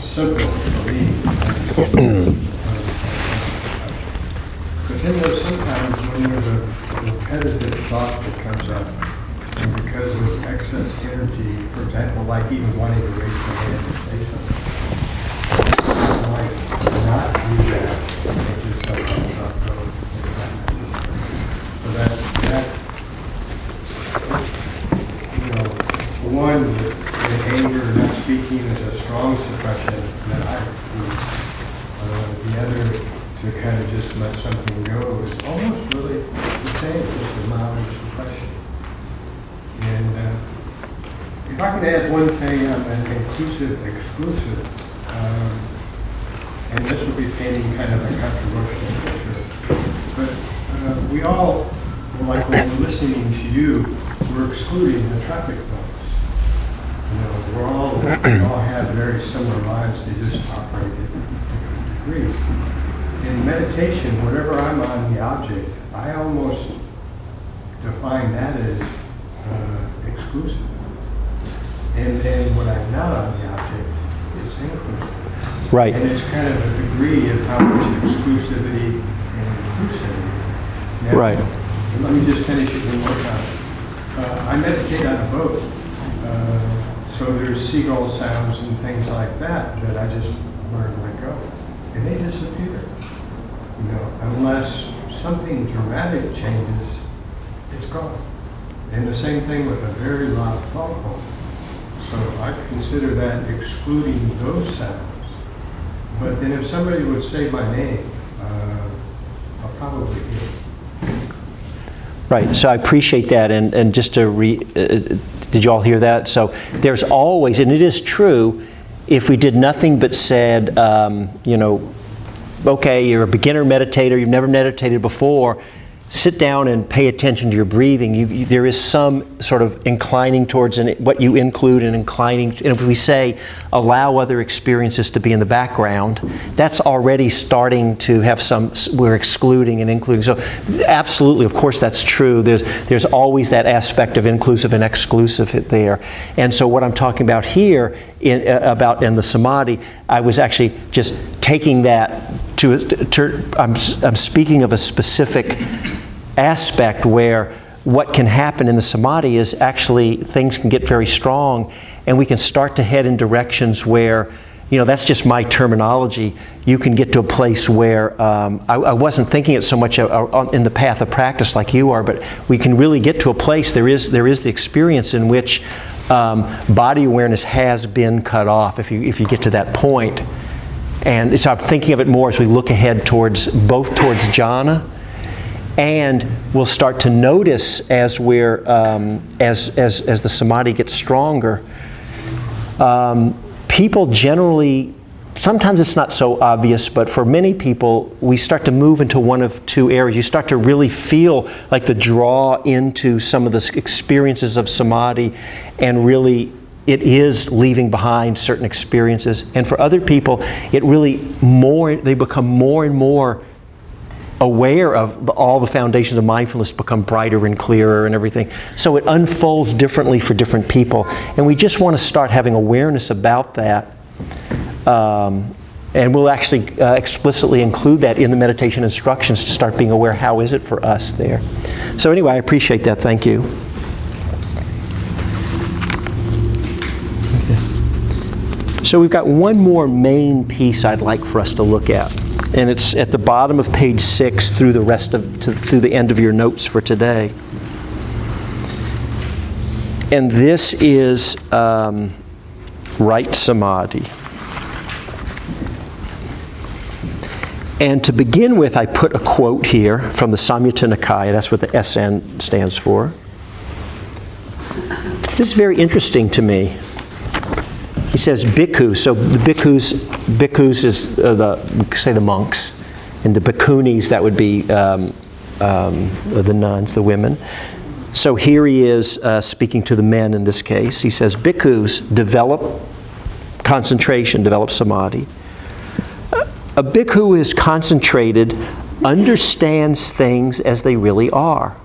simple for me. because of excess energy, for example, like even wanting to raise my hand and say something. I might not do that and just let myself go. It's not necessary. So that, the one, the anger, not speaking is a strong suppression that I do. The other, to kind of just let something go, is almost really the same, just a mild suppression. And if I can add one thing on an inclusive, exclusive, and this will be painting kind of a controversial picture, but we all, like when we're listening to you, we're excluding the traffic flows. We all have very similar lives, they just operate at different degrees. In meditation, whenever I'm on the object, I almost define that as exclusive. And then when I'm not on the object, it's inclusive. Right. And it's kind of a degree of how much exclusivity and inclusivity. Now, Right. Let me just finish it one more time. I meditate on a boat. So there's seagull sounds and things like that I just learn to let go. And they disappear. Unless something dramatic changes, it's gone. And the same thing with a very loud phone call. So I consider that excluding those sounds. But then if somebody would say my name, I'll probably hear it. Right, so I appreciate that, and just to did you all hear that? So there's always, and it is true, if we did nothing but said, okay, you're a beginner meditator, you've never meditated before, sit down and pay attention to your breathing. There is some sort of inclining towards what you include and inclining. And if we say, allow other experiences to be in the background, that's already starting to have we're excluding and including. So absolutely, of course that's true. There's always that aspect of inclusive and exclusive there. And so what I'm talking about here, in the Samadhi, I was actually just taking that I'm speaking of a specific aspect where what can happen in the Samadhi is actually things can get very strong, and we can start to head in directions where, that's just my terminology. You can get to a place where I wasn't thinking it so much in the path of practice like you are, but we can really get to a place. There is the experience in which body awareness has been cut off. If you get to that point. And so I'm thinking of it more as we look ahead towards jhana, and we'll start to notice as we're as the Samadhi gets stronger. People generally, sometimes it's not so obvious, but for many people, we start to move into one of two areas. You start to really feel like the draw into some of the experiences of Samadhi, and really it is leaving behind certain experiences. And for other people, they become more and more aware of all the foundations of mindfulness, become brighter and clearer and everything. So it unfolds differently for different people. And we just want to start having awareness about that. And we'll actually explicitly include that in the meditation instructions to start being aware, how is it for us there? So anyway, I appreciate that. Thank you. So we've got one more main piece I'd like for us to look at, and it's at the bottom of page 6 through through the end of your notes for today. And this is right samadhi. And to begin with, I put a quote here from the Samyutta Nikaya. That's what the SN stands for. This is very interesting to me. He says bhikkhu. So the bhikkhus is the monks, and the bhikkhunis, that would be the nuns, the women. So here he is speaking to the men in this case. He says bhikkhus develop concentration, develop samadhi. A bhikkhu is concentrated, understands things as they really are.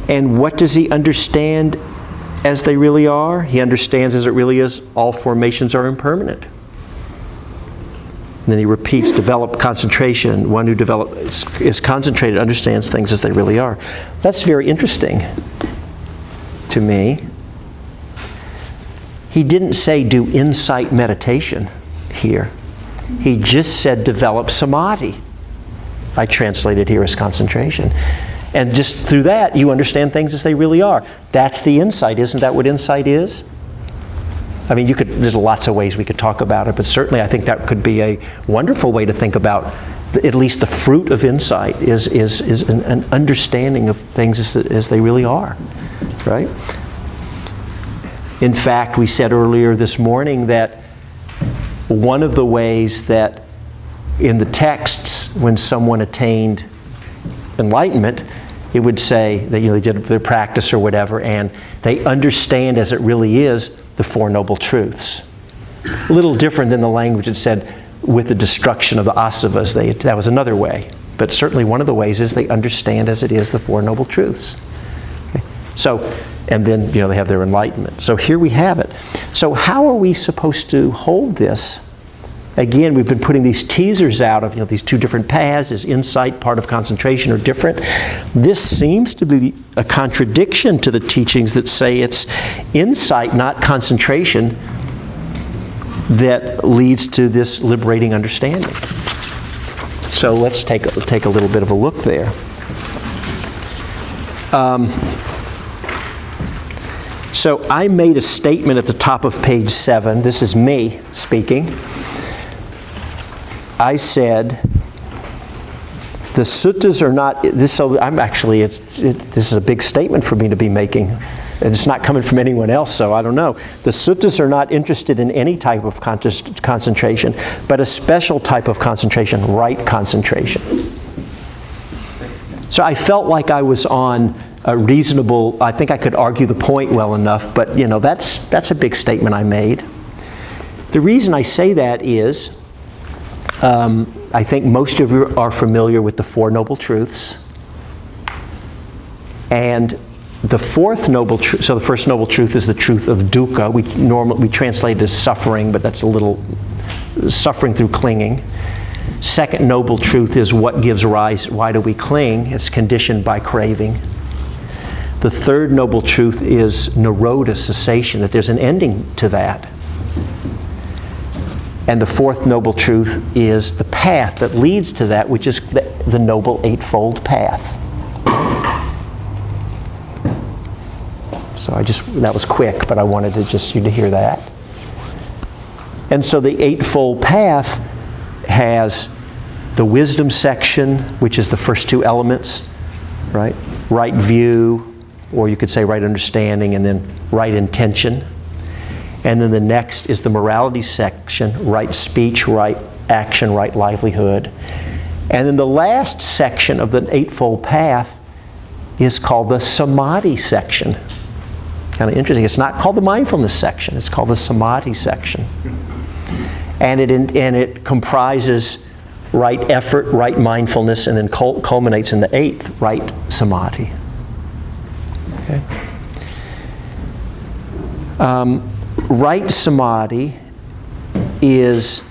And what does he understand as they really are? He understands as it really is, all formations are impermanent. And then he repeats, develop concentration. One who is concentrated understands things as they really are. That's very interesting. to me. He didn't say do insight meditation here. He just said develop samadhi. I translated here as concentration. And just through that, you understand things as they really are. That's the insight. Isn't that what insight is? I mean, there's lots of ways we could talk about it, but certainly I think that could be a wonderful way to think about at least the fruit of insight is an understanding of things as they really are, right? In fact, we said earlier this morning that one of the ways that in the texts, when someone attained enlightenment, it would say that they did their practice or whatever, and they understand as it really is the Four Noble Truths. A little different than the language that said with the destruction of the asavas. That was another way. But certainly one of the ways is they understand as it is the Four Noble Truths. Okay? So, and then they have their enlightenment. So here we have it. So how are we supposed to hold this? Again, we've been putting these teasers out of these two different paths. Is insight part of concentration or different? This seems to be a contradiction to the teachings that say it's insight, not concentration, that leads to this liberating understanding. So let's take a little bit of a look there. So I made a statement at the top of page 7. This is me speaking. I said, the suttas are not, this is a big statement for me to be making. And it's not coming from anyone else, so I don't know. The suttas are not interested in any type of concentration, but a special type of concentration, right concentration. So I felt like I was on a reasonable, I think I could argue the point well enough, but that's a big statement I made. The reason I say that is, I think most of you are familiar with the Four Noble Truths. And the fourth noble truth, so the first noble truth is the truth of dukkha. We translate it as suffering, but that's a little suffering through clinging. Second noble truth is what gives rise, why do we cling? It's conditioned by craving. The third noble truth is nirodha, cessation, that there's an ending to that. And the fourth noble truth is the path that leads to that, which is the Noble Eightfold Path. So that was quick, but I wanted you to hear that. And so the Eightfold Path has the wisdom section, which is the first two elements, right? Right view, or you could say right understanding, and then right intention. And then the next is the morality section, right speech, right action, right livelihood. And then the last section of the Eightfold Path is called the Samadhi section. Kind of interesting. It's not called the mindfulness section. It's called the Samadhi section. And it comprises right effort, right mindfulness, and then culminates in the eighth, right samadhi. Okay. Right samadhi is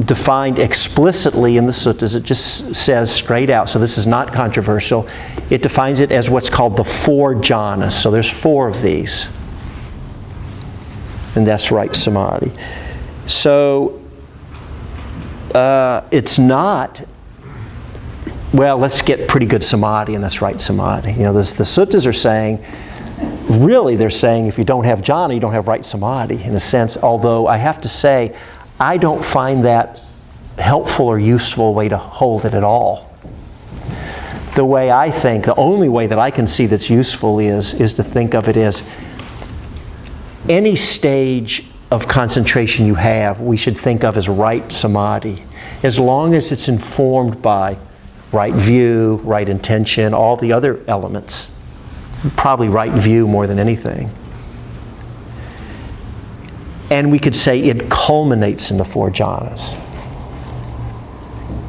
defined explicitly in the suttas. It just says straight out, so this is not controversial. It defines it as what's called the four jhanas. So there's four of these. And that's right samadhi. So it's not, well, let's get pretty good samadhi and that's right samadhi. The suttas are saying, really they're saying if you don't have jhana, you don't have right samadhi in a sense, although I have to say, I don't find that helpful or useful way to hold it at all. The way I think, the only way that I can see that's useful is to think of it as any stage of concentration you have, we should think of as right samadhi, as long as it's informed by right view, right intention, all the other elements. Probably right view more than anything. And we could say it culminates in the four jhanas.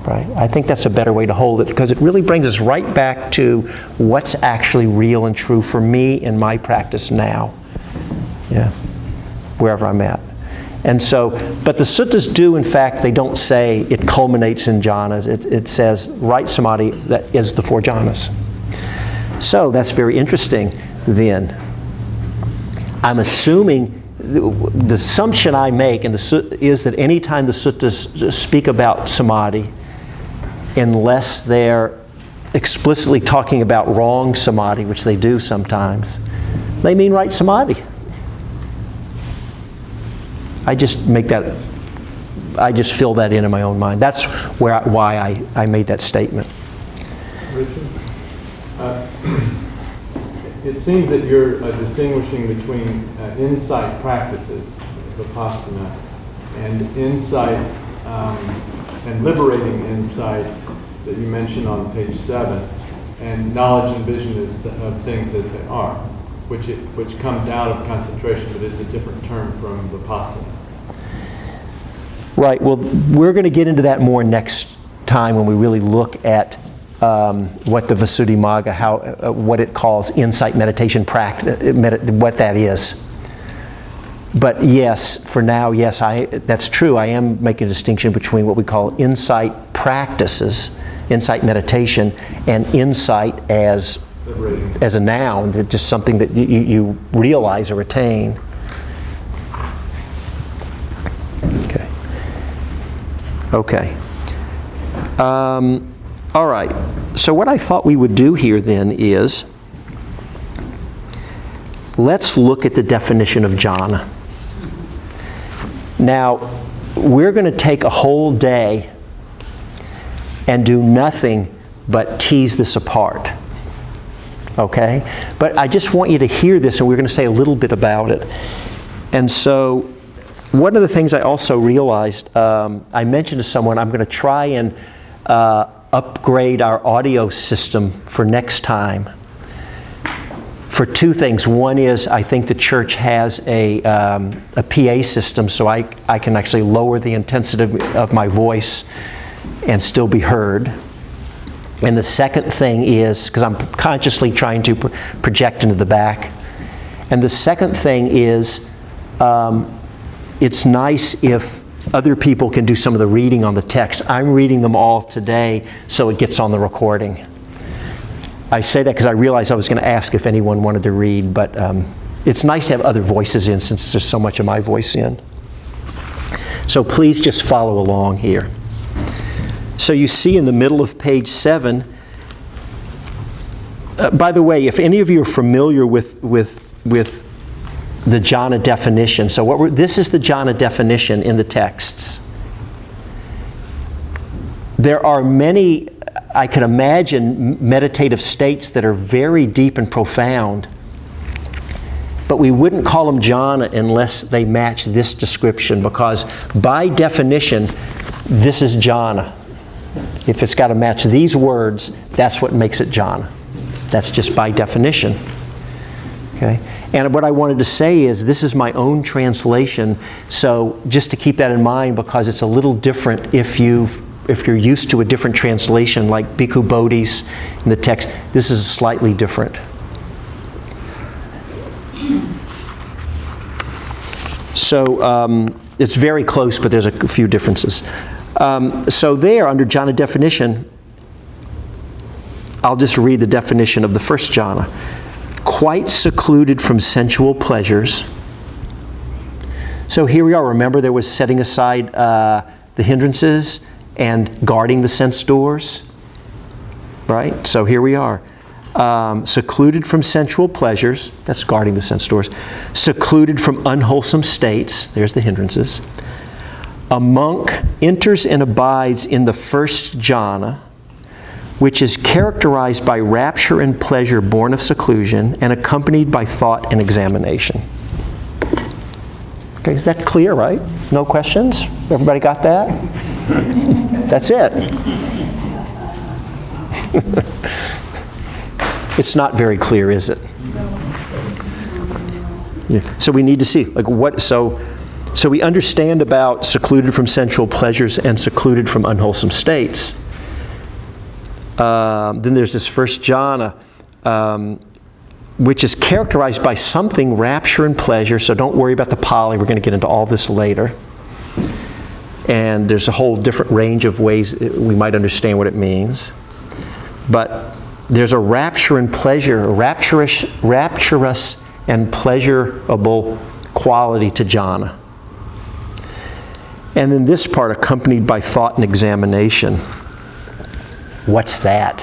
Right? I think that's a better way to hold it because it really brings us right back to what's actually real and true for me in my practice now. Yeah. Wherever I'm at. And so, but the suttas do, in fact, they don't say it culminates in jhanas. It says right samadhi, that is the four jhanas. So that's very interesting then. I'm assuming, the assumption I make is that anytime the suttas speak about samadhi, unless they're explicitly talking about wrong samadhi, which they do sometimes, they mean right samadhi. I just fill that in my own mind. That's why I made that statement. Richard? It seems that you're distinguishing between insight practices, vipassana, and insight and liberating insight that you mentioned on page 7, and knowledge and vision of things as they are, which comes out of concentration, but is a different term from vipassana. Right. Well, we're going to get into that more next time when we really look at what the Visuddhimagga, what it calls insight meditation practice, what that is. But yes, for now, yes, that's true. I am making a distinction between what we call insight practices, insight meditation, and insight as a noun, just something that you realize or attain. Okay. All right. So what I thought we would do here then is, let's look at the definition of jhana. Now, we're going to take a whole day and do nothing but tease this apart. Okay? But I just want you to hear this, and we're going to say a little bit about it. And so, one of the things I also realized, I mentioned to someone, I'm going to try and upgrade our audio system for next time for two things. One is, I think the church has a PA system, so I can actually lower the intensity of my voice and still be heard. And the second thing is, because I'm consciously trying to project into the back, and the second thing is, it's nice if other people can do some of the reading on the text. I'm reading them all today, so it gets on the recording. I say that because I realized I was going to ask if anyone wanted to read, but it's nice to have other voices in since there's so much of my voice in. So please just follow along here. So you see in the middle of page 7, by the way, if any of you are familiar with the jhana definition, so this is the jhana definition in the texts. There are many, I can imagine, meditative states that are very deep and profound, but we wouldn't call them jhana unless they match this description, because by definition, this is jhana. If it's got to match these words, that's what makes it jhana. That's just by definition. Okay? And what I wanted to say is, this is my own translation, so just to keep that in mind, because it's a little different if you're used to a different translation, like Bhikkhu Bodhi's in the text. This is slightly different. So it's very close, but there's a few differences. So there, under jhana definition, I'll just read the definition of the first jhana. Quite secluded from sensual pleasures. So here we are. Remember, there was setting aside the hindrances and guarding the sense doors, right? So here we are. Secluded from sensual pleasures. That's guarding the sense doors. Secluded from unwholesome states. There's the hindrances. A monk enters and abides in the first jhana, which is characterized by rapture and pleasure born of seclusion and accompanied by thought and examination. Okay, is that clear, right? No questions? Everybody got that? That's it. It's not very clear, is it? Yeah. So we need to see, like, what, so we understand about secluded from sensual pleasures and secluded from unwholesome states. Then there's this first jhana, which is characterized by something rapture and pleasure. So don't worry about the Pali. We're going to get into all this later. And there's a whole different range of ways we might understand what it means. But there's a rapture and pleasure, a rapturous and pleasurable quality to jhana. And then this part, accompanied by thought and examination. What's that?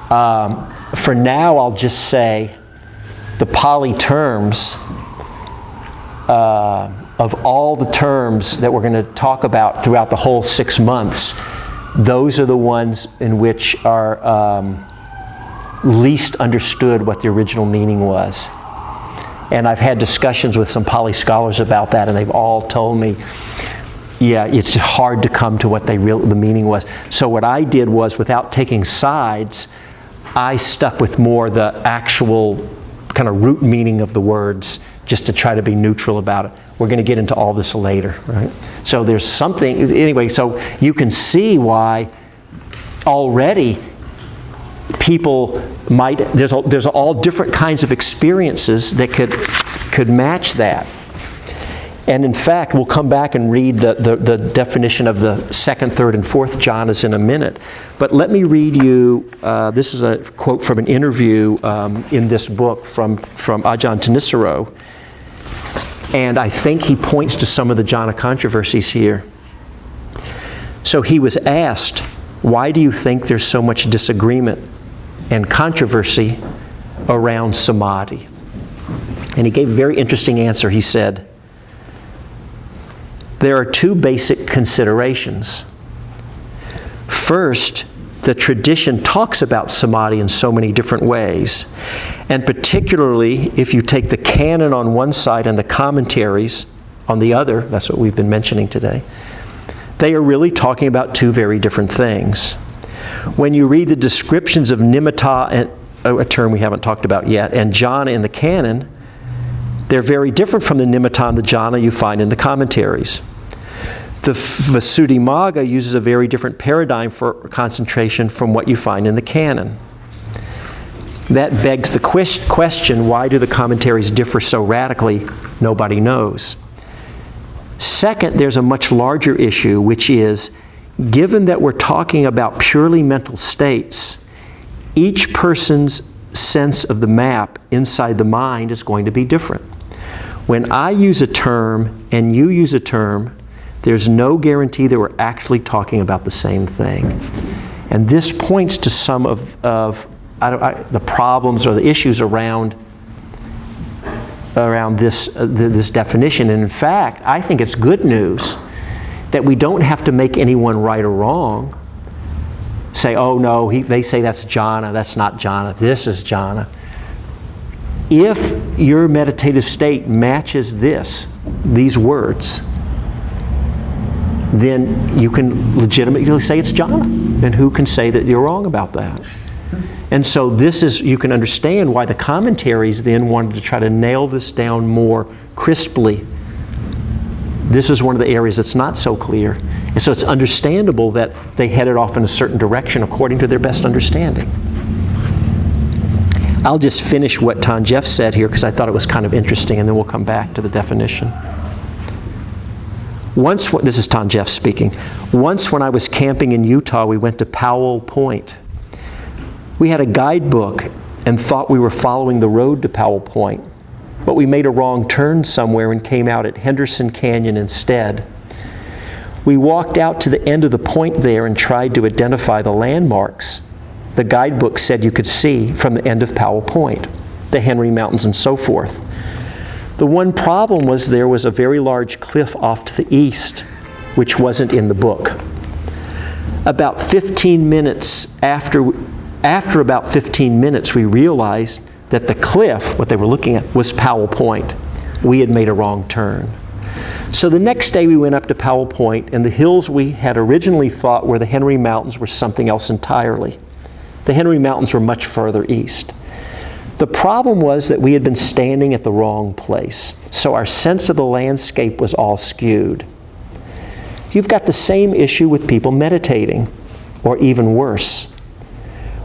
For now, I'll just say the Pali terms, of all the terms that we're going to talk about throughout the whole 6 months, those are the ones in which are least understood what the original meaning was. And I've had discussions with some Pali scholars about that, and they've all told me, yeah, it's hard to come to what the meaning was. So what I did was, without taking sides, I stuck with more the actual kind of root meaning of the words, just to try to be neutral about it. We're going to get into all this later, right? So there's something, anyway, so you can see why already people might, there's all different kinds of experiences that could match that. And in fact, we'll come back and read the definition of the second, third, and fourth jhanas in a minute. But let me read you, this is a quote from an interview in this book from Ajahn Thanissaro. And I think he points to some of the jhana controversies here. So he was asked, why do you think there's so much disagreement and controversy around samadhi? And he gave a very interesting answer. He said, there are two basic considerations. First, the tradition talks about samadhi in so many different ways. And particularly, if you take the canon on one side and the commentaries on the other, that's what we've been mentioning today, they are really talking about two very different things. When you read the descriptions of nimitta, and a term we haven't talked about yet, and jhana in the canon, they're very different from the nimitta and the jhana you find in the commentaries. The Visuddhimagga uses a very different paradigm for concentration from what you find in the canon. That begs the question, why do the commentaries differ so radically? Nobody knows. Second, there's a much larger issue, which is, given that we're talking about purely mental states, each person's sense of the map inside the mind is going to be different. When I use a term and you use a term, there's no guarantee that we're actually talking about the same thing. And this points to some of the problems or the issues around this definition. And in fact, I think it's good news that we don't have to make anyone right or wrong. Say, oh no, they say that's jhana, that's not jhana, this is jhana. If your meditative state matches these words, then you can legitimately say it's jhana. And who can say that you're wrong about that? And so you can understand why the commentaries then wanted to try to nail this down more crisply. This is one of the areas that's not so clear. And so it's understandable that they headed off in a certain direction according to their best understanding. I'll just finish what Tanjeff said here because I thought it was kind of interesting, and then we'll come back to the definition. This is Tanjeff speaking. Once when I was camping in Utah, we went to Powell Point. We had a guidebook and thought we were following the road to Powell Point, but we made a wrong turn somewhere and came out at Henderson Canyon instead. We walked out to the end of the point there and tried to identify the landmarks the guidebook said you could see from the end of Powell Point, the Henry Mountains and so forth. The one problem was there was a very large cliff off to the east, which wasn't in the book. About 15 minutes after about 15 minutes, we realized that the cliff, what they were looking at, was Powell Point. We had made a wrong turn. So the next day we went up to Powell Point, and the hills we had originally thought were the Henry Mountains were something else entirely. The Henry Mountains were much further east. The problem was that we had been standing at the wrong place, so our sense of the landscape was all skewed. You've got the same issue with people meditating, or even worse.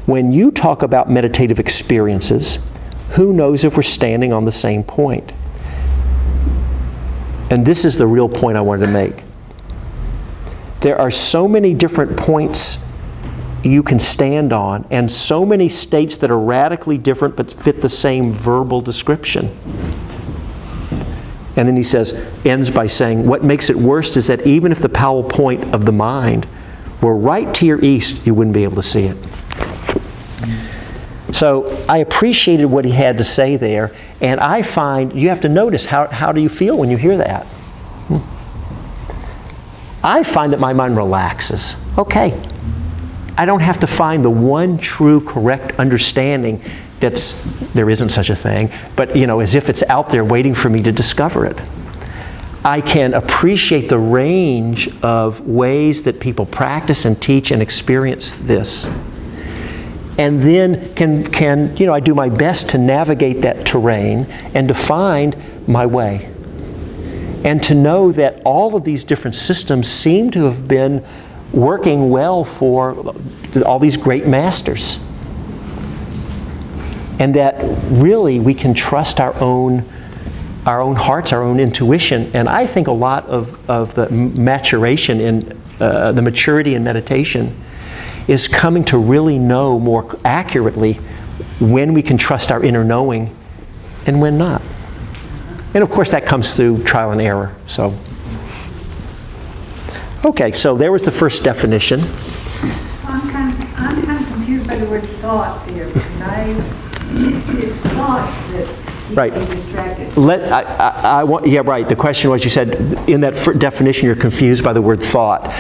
When you talk about meditative experiences, who knows if we're standing on the same point? And this is the real point I wanted to make. There are so many different points you can stand on, and so many states that are radically different but fit the same verbal description. And then he ends by saying, what makes it worst is that even if the pole point of the mind were right to your east, you wouldn't be able to see it. So I appreciated what he had to say there, and I find, you have to notice, how do you feel when you hear that? I find that my mind relaxes. Okay, I don't have to find the one true correct understanding there isn't such a thing, but as if it's out there waiting for me to discover it. I can appreciate the range of ways that people practice and teach and experience this. And then I do my best to navigate that terrain and to find my way. And to know that all of these different systems seem to have been working well for all these great masters. And that really we can trust our own hearts, our own intuition. And I think a lot of the maturation in the maturity in meditation is coming to really know more accurately when we can trust our inner knowing and when not. And of course that comes through trial and error. So, okay, so there was the first definition. I'm kind of confused by the word thought there, because it's thoughts that keep Right. me distracted. Right. The question was, you said in that definition you're confused by the word thought.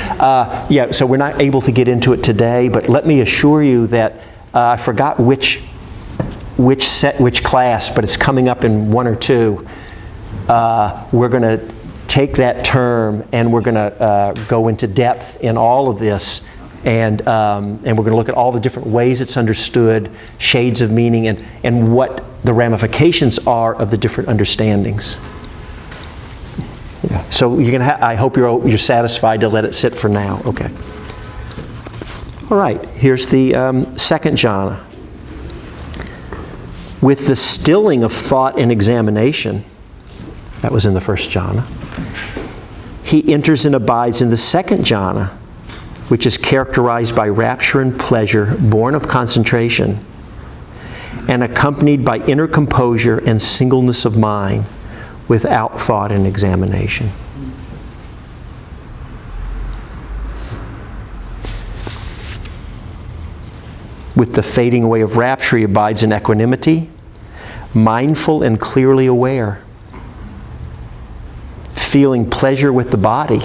So we're not able to get into it today, but let me assure you that I forgot which class, but it's coming up in 1 or 2. We're going to take that term and we're going to go into depth in all of this. And we're going to look at all the different ways it's understood, shades of meaning, and what the ramifications are of the different understandings. Yeah. So I hope you're satisfied to let it sit for now. Okay. All right. Here's the second jhana. With the stilling of thought and examination, that was in the first jhana, he enters and abides in the second jhana, which is characterized by rapture and pleasure born of concentration and accompanied by inner composure and singleness of mind without thought and examination. With the fading away of rapture, he abides in equanimity, mindful and clearly aware, feeling pleasure with the body.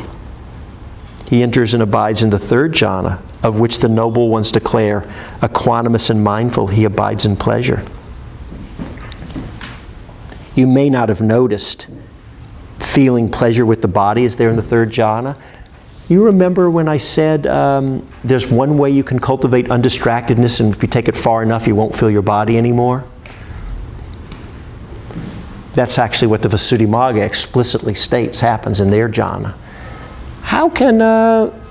He enters and abides in the third jhana, of which the noble ones declare, equanimous and mindful, he abides in pleasure. You may not have noticed feeling pleasure with the body is there in the third jhana. You remember when I said there's one way you can cultivate undistractedness, and if you take it far enough, you won't feel your body anymore? That's actually what the Visuddhimagga explicitly states happens in their jhana. How can,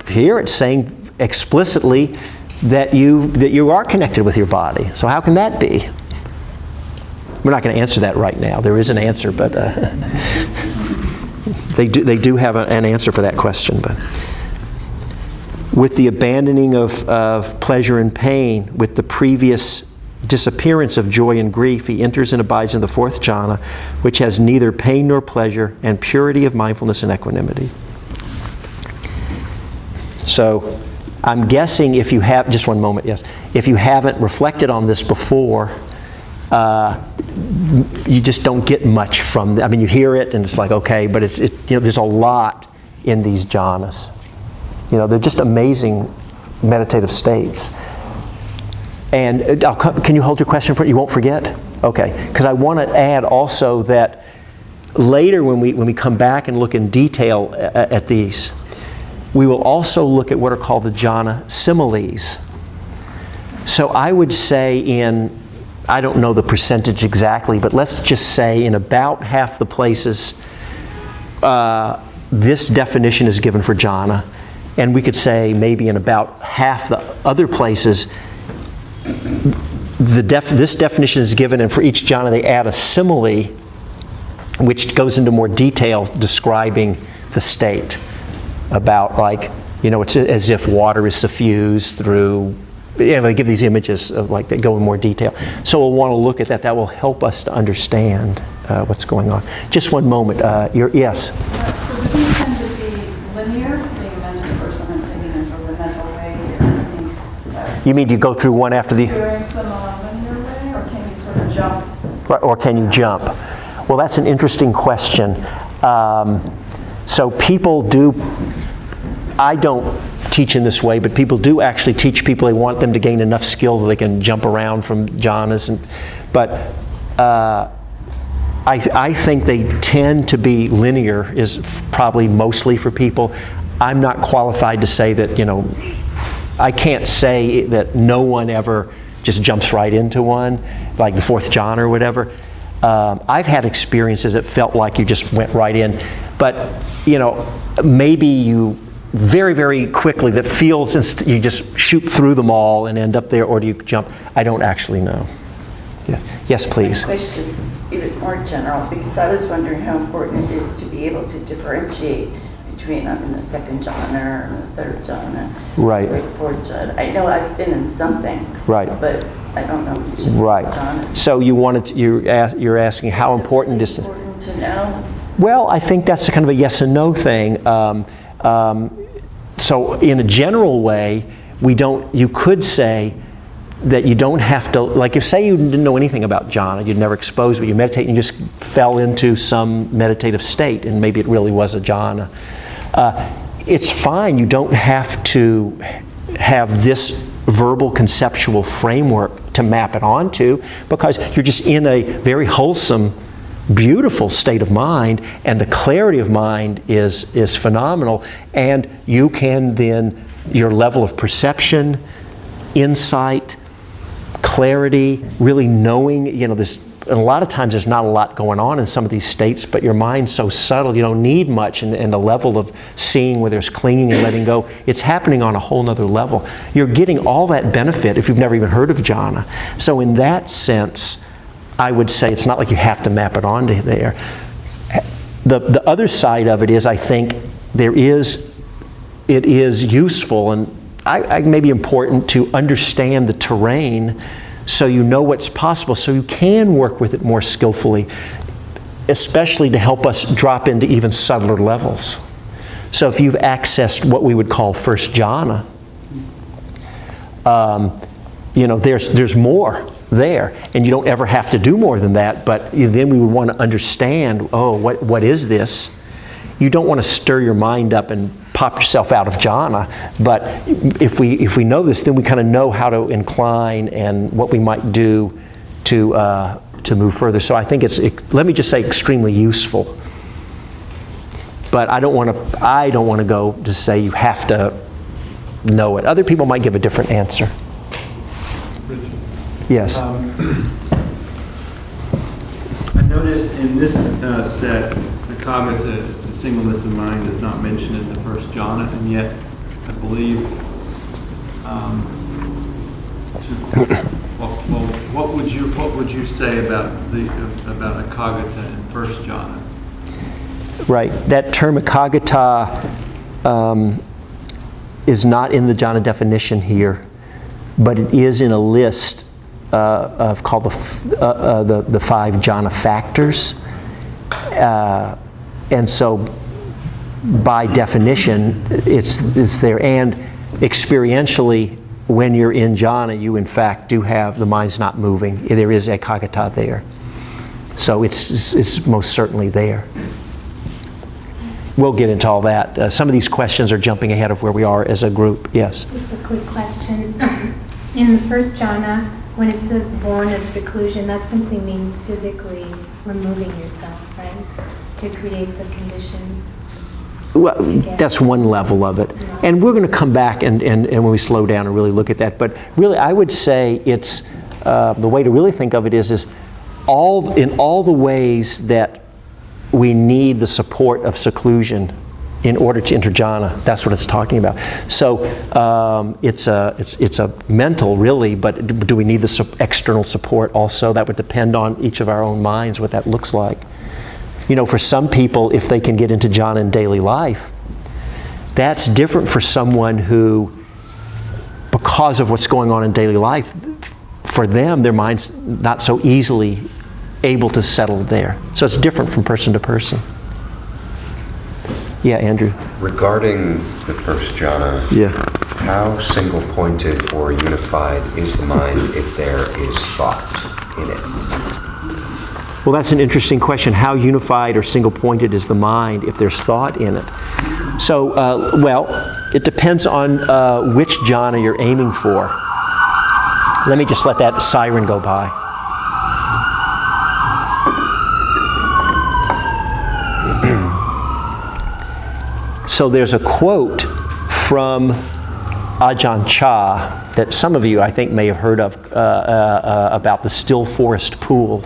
here it's saying explicitly that you are connected with your body. So how can that be? We're not going to answer that right now. There is an answer, but they do have an answer for that question. But with the abandoning of pleasure and pain, with the previous disappearance of joy and grief, he enters and abides in the fourth jhana, which has neither pain nor pleasure, and purity of mindfulness and equanimity. So I'm guessing if you have, just one moment, yes, if you haven't reflected on this before, you just don't get much from, I mean, you hear it and it's like, okay, but there's a lot in these jhanas. They're just amazing meditative states. And can you hold your question for it? You won't forget? Okay, because I want to add also that later when we come back and look in detail at these, we will also look at what are called the jhana similes. So I would say I don't know the percentage exactly, but let's just say in about half the places, this definition is given for jhana. And we could say maybe in about half the other places, this definition is given, and for each jhana they add a simile, which goes into more detail describing the state. About it's as if water is suffused through they give these images of like that go in more detail. So we'll want to look at that. That will help us to understand what's going on. Just one moment. Yes? So do these tend to be linear, being a mental person and thinking in sort of a mental way? You mean do you go through one after the... Experience them on a linear way, or can you sort of jump? Right, or can you jump? Well, that's an interesting question. So people do... I don't teach in this way, but people do actually teach people. They want them to gain enough skill that they can jump around from jhanas. But I think they tend to be linear, is probably mostly for people. I'm not qualified to say that, I can't say that no one ever just jumps right into one, like the fourth jhana or whatever. I've had experiences that felt like you just went right in. But, maybe you very, very quickly, that feels you just shoot through them all and end up there, or do you jump? I don't actually know. Yeah. Yes, please. My question's even more general, because I was wondering how important it is to be able to differentiate between I'm in the second jhana or the third jhana, Right. or the fourth jhana. I know I've been in something, Right. but I don't know which of Right. these jhanas. So you're asking how important is Important to know. Well, I think that's a kind of a yes and no thing. So in a general way, you could say that you don't have to, like if say you didn't know anything about jhana, you'd never exposed, but you meditate and you just fell into some meditative state and maybe it really was a jhana. It's fine, you don't have to have this verbal conceptual framework to map it onto, because you're just in a very wholesome, beautiful state of mind, and the clarity of mind is phenomenal, and you can then, your level of perception, insight, clarity, really knowing, this, and a lot of times there's not a lot going on in some of these states, but your mind's so subtle, you don't need much, and the level of seeing where there's clinging and letting go, it's happening on a whole nother level. You're getting all that benefit if you've never even heard of jhana. So in that sense, I would say it's not like you have to map it onto there. The other side of it is, I think it is useful and I may be important to understand the terrain so you know what's possible, so you can work with it more skillfully, especially to help us drop into even subtler levels. So if you've accessed what we would call first jhana, there's more there, and you don't ever have to do more than that, but then we would want to understand, what is this? You don't want to stir your mind up and pop yourself out of jhana, but if we know this, then we kind of know how to incline and what we might do to move further. So I think let me just say, extremely useful. But I don't want to go to say you have to know it. Other people might give a different answer. Yes. I noticed in this set, the cognitive, the singleness of mind is not mentioned in the first jhana, and yet I believe, what would you say about ekagata in first jhana? Right. That term ekagata is not in the jhana definition here, but it is in a list called the 5 jhana factors, and so by definition it's there. And experientially, when you're in jhana, you in fact do have the mind's not moving. There is ekagata there, so it's most certainly there. We'll get into all that. Some of these questions are jumping ahead of where we are as a group. Yes. Just a quick question. In the first jhana, when it says born of seclusion, that simply means physically removing yourself, right? To create the conditions. Well, that's one level of it. And we're going to come back and when we slow down and really look at that. But really, I would say it's, the way to really think of it is in all the ways that we need the support of seclusion in order to enter jhana. That's what it's talking about. So it's a mental, really, but do we need the external support also? That would depend on each of our own minds, what that looks like. For some people, if they can get into jhana in daily life, that's different for someone who, because because of what's going on in daily life, for them, their mind's not so easily able to settle there. So it's different from person to person. Yeah, Andrew. Regarding the first jhana, Yeah. how single-pointed or unified is the mind if there is thought in it? Well, that's an interesting question. How unified or single-pointed is the mind if there's thought in it? So, well, it depends on which jhana you're aiming for. Let me just let that siren go by. So there's a quote from Ajahn Chah that some of you, I think, may have heard of about the still forest pool.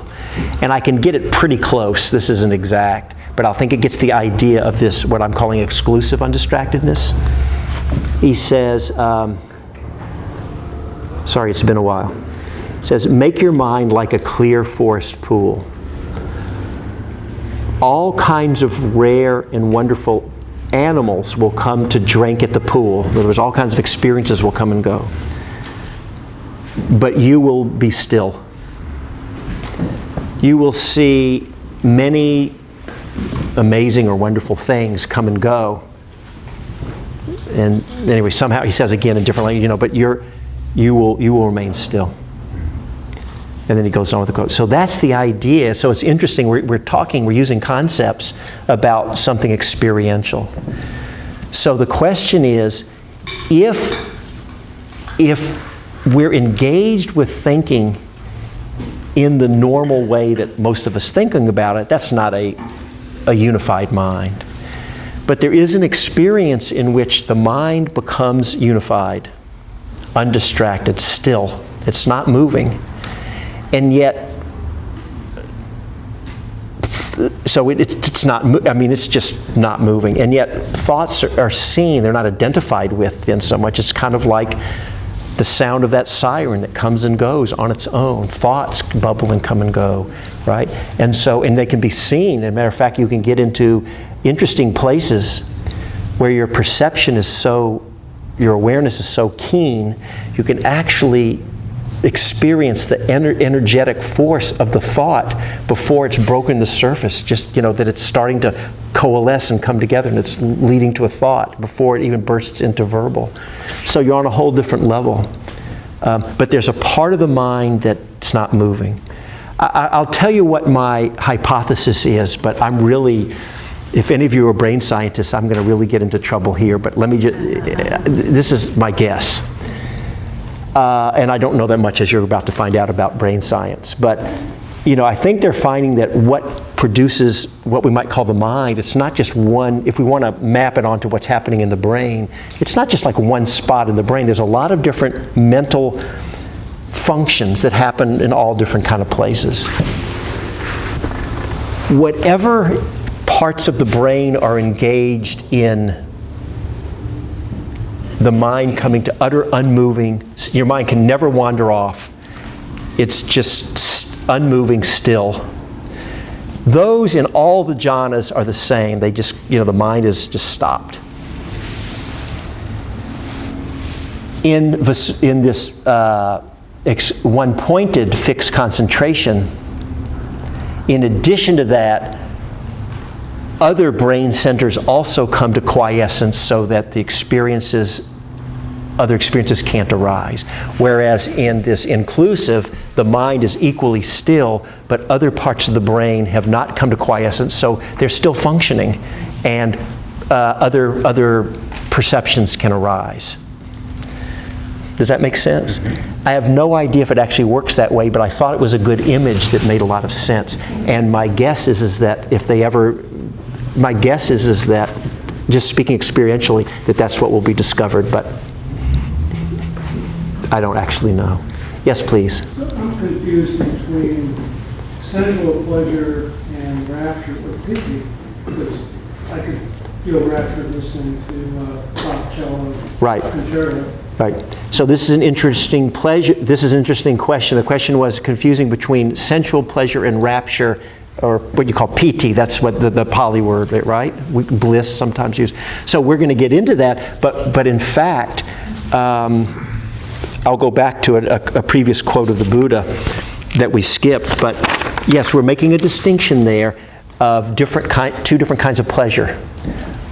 And I can get it pretty close. This isn't exact, but I think it gets the idea of this, what I'm calling exclusive undistractedness. He says, sorry, it's been a while. He says, make your mind like a clear forest pool. All kinds of rare and wonderful animals will come to drink at the pool. In other words, all kinds of experiences will come and go. But you will be still. You will see many amazing or wonderful things come and go. And anyway, somehow he says again in different language, but you will remain still. And then he goes on with the quote. So that's the idea. So it's interesting. We're using concepts about something experiential. So the question is, if we're engaged with thinking in the normal way that most of us thinking about it, that's not a unified mind. But there is an experience in which the mind becomes unified, undistracted, still. It's not moving. And yet, so it's not, it's just not moving. And yet thoughts are seen, they're not identified with in so much. It's kind of like the sound of that siren that comes and goes on its own. Thoughts bubble and come and go, right? And they can be seen. As a matter of fact, you can get into interesting places where your perception is so, your awareness is so keen, you can actually experience the energetic force of the thought before it's broken the surface, just, that it's starting to coalesce and come together and it's leading to a thought before it even bursts into verbal. So you're on a whole different level. But there's a part of the mind that's not moving. I'll tell you what my hypothesis is, but I'm really, if any of you are brain scientists, I'm going to really get into trouble here, but let me just, this is my guess. And I don't know that much, as you're about to find out about brain science. But, I think they're finding that what produces what we might call the mind, it's not just one, if we want to map it onto what's happening in the brain, it's not just like one spot in the brain. There's a lot of different mental functions that happen in all different kind of places. Whatever parts of the brain are engaged in the mind coming to utter unmoving, your mind can never wander off. It's just unmoving still. Those in all the jhanas are the same. They just, the mind is just stopped. In this one-pointed fixed concentration, in addition to that, other brain centers also come to quiescence so that other experiences can't arise. Whereas in this inclusive, the mind is equally still, but other parts of the brain have not come to quiescence, so they're still functioning, and other perceptions can arise. Does that make sense? I have no idea if it actually works that way, but I thought it was a good image that made a lot of sense. And my guess is that if they ever, my guess is that, just speaking experientially, that's what will be discovered, but I don't actually know. Yes, please. I'm confused between sensual pleasure and rapture with pity, because I could feel rapture listening to pop cello. Right. Concerto. Right. So this is an interesting pleasure. This is an interesting question. The question was confusing between sensual pleasure and rapture, or what you call piti. That's what the Pali word, right? Bliss sometimes used. So we're going to get into that, but in fact, I'll go back to a previous quote of the Buddha that we skipped, but yes, we're making a distinction there of two different kinds of pleasure.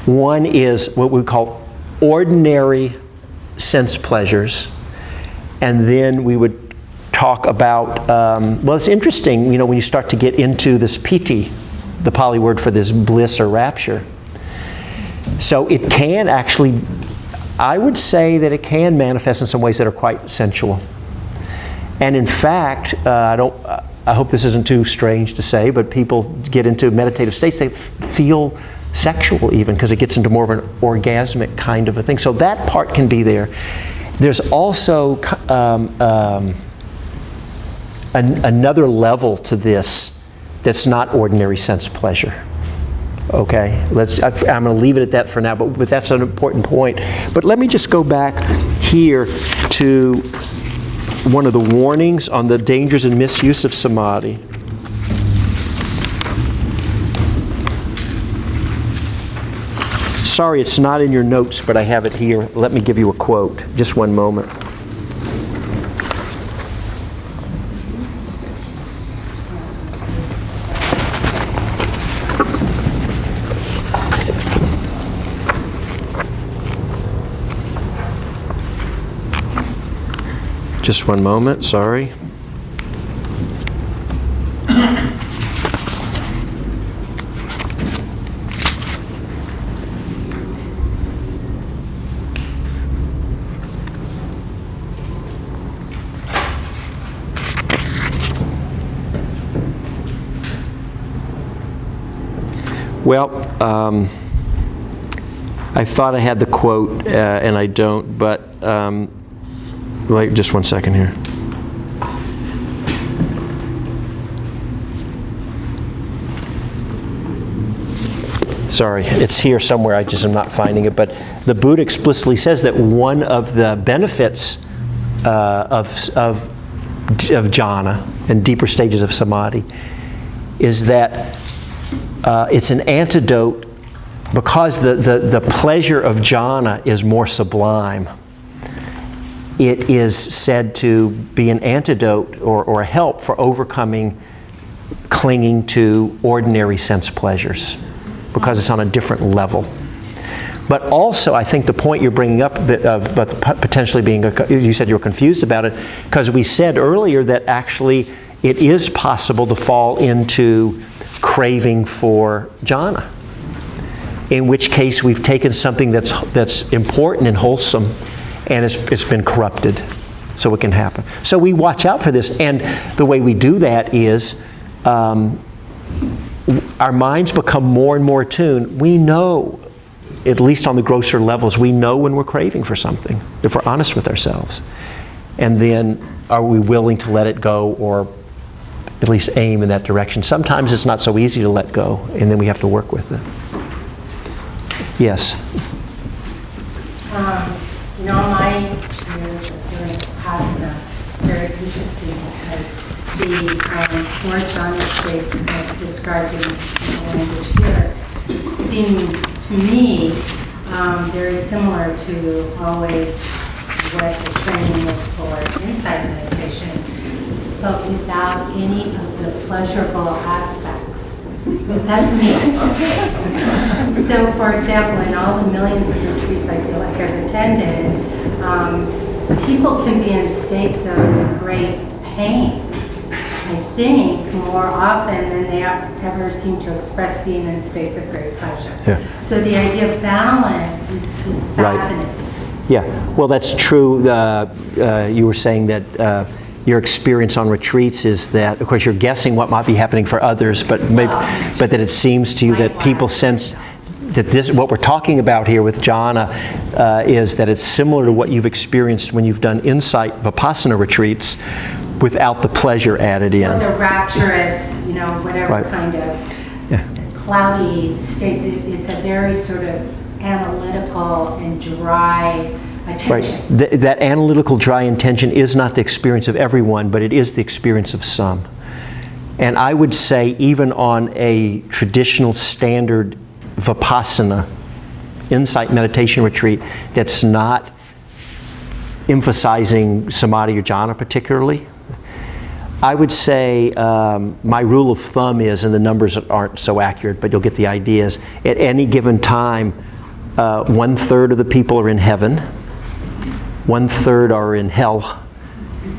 One is what we call ordinary sense pleasures, and then we would talk about, well, it's interesting, when you start to get into this piti, the Pali word for this bliss or rapture. So it can actually, I would say that it can manifest in some ways that are quite sensual. And in fact, I hope this isn't too strange to say, but people get into meditative states, they feel sexual even, because it gets into more of an orgasmic kind of a thing. So that part can be there. There's also another level to this that's not ordinary sense pleasure. Okay, I'm going to leave it at that for now, but that's an important point. But let me just go back here to one of the warnings on the dangers and misuse of samadhi. Sorry, it's not in your notes, but I have it here. Let me give you a quote. Just one moment. Just one moment, sorry. Well, I thought I had the quote, and I don't, but wait just one second here. Sorry, it's here somewhere, I just am not finding it, but the Buddha explicitly says that one of the benefits of jhana and deeper stages of samadhi is that it's an antidote, because the pleasure of jhana is more sublime. It is said to be an antidote or a help for overcoming clinging to ordinary sense pleasures, because it's on a different level. But also, I think the point you're bringing up about potentially being, you said you were confused about it, because we said earlier that actually it is possible to fall into craving for jhana, in which case we've taken something that's important and wholesome, and it's been corrupted, so it can happen. So we watch out for this, and the way we do that is our minds become more and more attuned. We know, at least on the grosser levels, we know when we're craving for something, if we're honest with ourselves. And then are we willing to let it go, or at least aim in that direction? Sometimes it's not so easy to let go, and then we have to work with it. Yes? My years of doing Vipassana is very interesting, because the more jhana states, as described in the language here, seem to me very similar to always what the training was for insight meditation, but without any of the pleasurable aspects. That's me. So, for example, in all the millions of retreats I feel like I've attended, people can be in states of great pain, I think, more often than they ever seem to express being in states of great pleasure. Yeah. So the idea of balance is fascinating. Right. Yeah, well, that's true. You were saying that your experience on retreats is that, of course, you're guessing what might be happening for others, but that it seems to you that people sense that what we're talking about here with jhana is that it's similar to what you've experienced when you've done insight Vipassana retreats without the pleasure added in. Or the rapturous, whatever kind of cloudy states. It's a very sort of analytical and dry attention. Right. That analytical, dry intention is not the experience of everyone, but it is the experience of some. And I would say even on a traditional standard Vipassana insight meditation retreat that's not emphasizing samadhi or jhana particularly. I would say my rule of thumb is, and the numbers aren't so accurate, but you'll get the ideas, at any given time, 1/3 of the people are in heaven, 1/3 are in hell,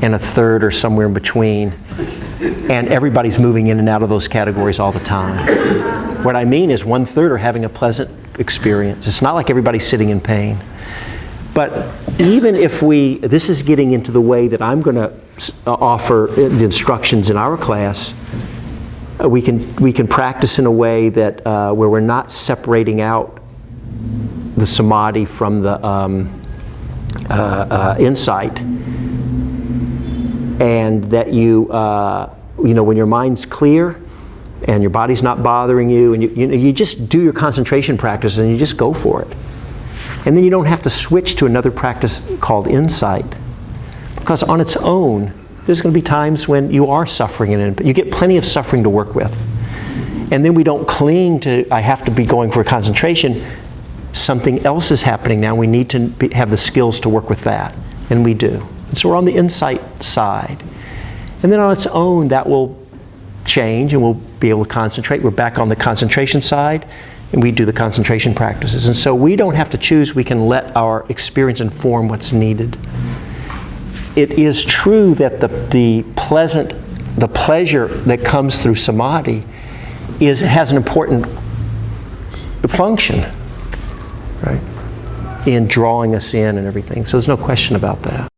and 1/3 are somewhere in between. And everybody's moving in and out of those categories all the time. What I mean is 1/3 are having a pleasant experience. It's not like everybody's sitting in pain. But even if this is getting into the way that I'm going to offer the instructions in our class, we can practice in a way that where we're not separating out the samadhi from the insight, and that when your mind's clear and your body's not bothering you, and you just do your concentration practice and you just go for it. And then you don't have to switch to another practice called insight. Because on its own, there's going to be times when you are suffering, and you get plenty of suffering to work with. And then we don't cling to, I have to be going for concentration. Something else is happening now. We need to have the skills to work with that. And we do. And so we're on the insight side. And then on its own, that will change and we'll be able to concentrate. We're back on the concentration side, and we do the concentration practices. And so we don't have to choose. We can let our experience inform what's needed. It is true that the pleasure that comes through samadhi has an important function, right, in drawing us in and everything. So there's no question about that.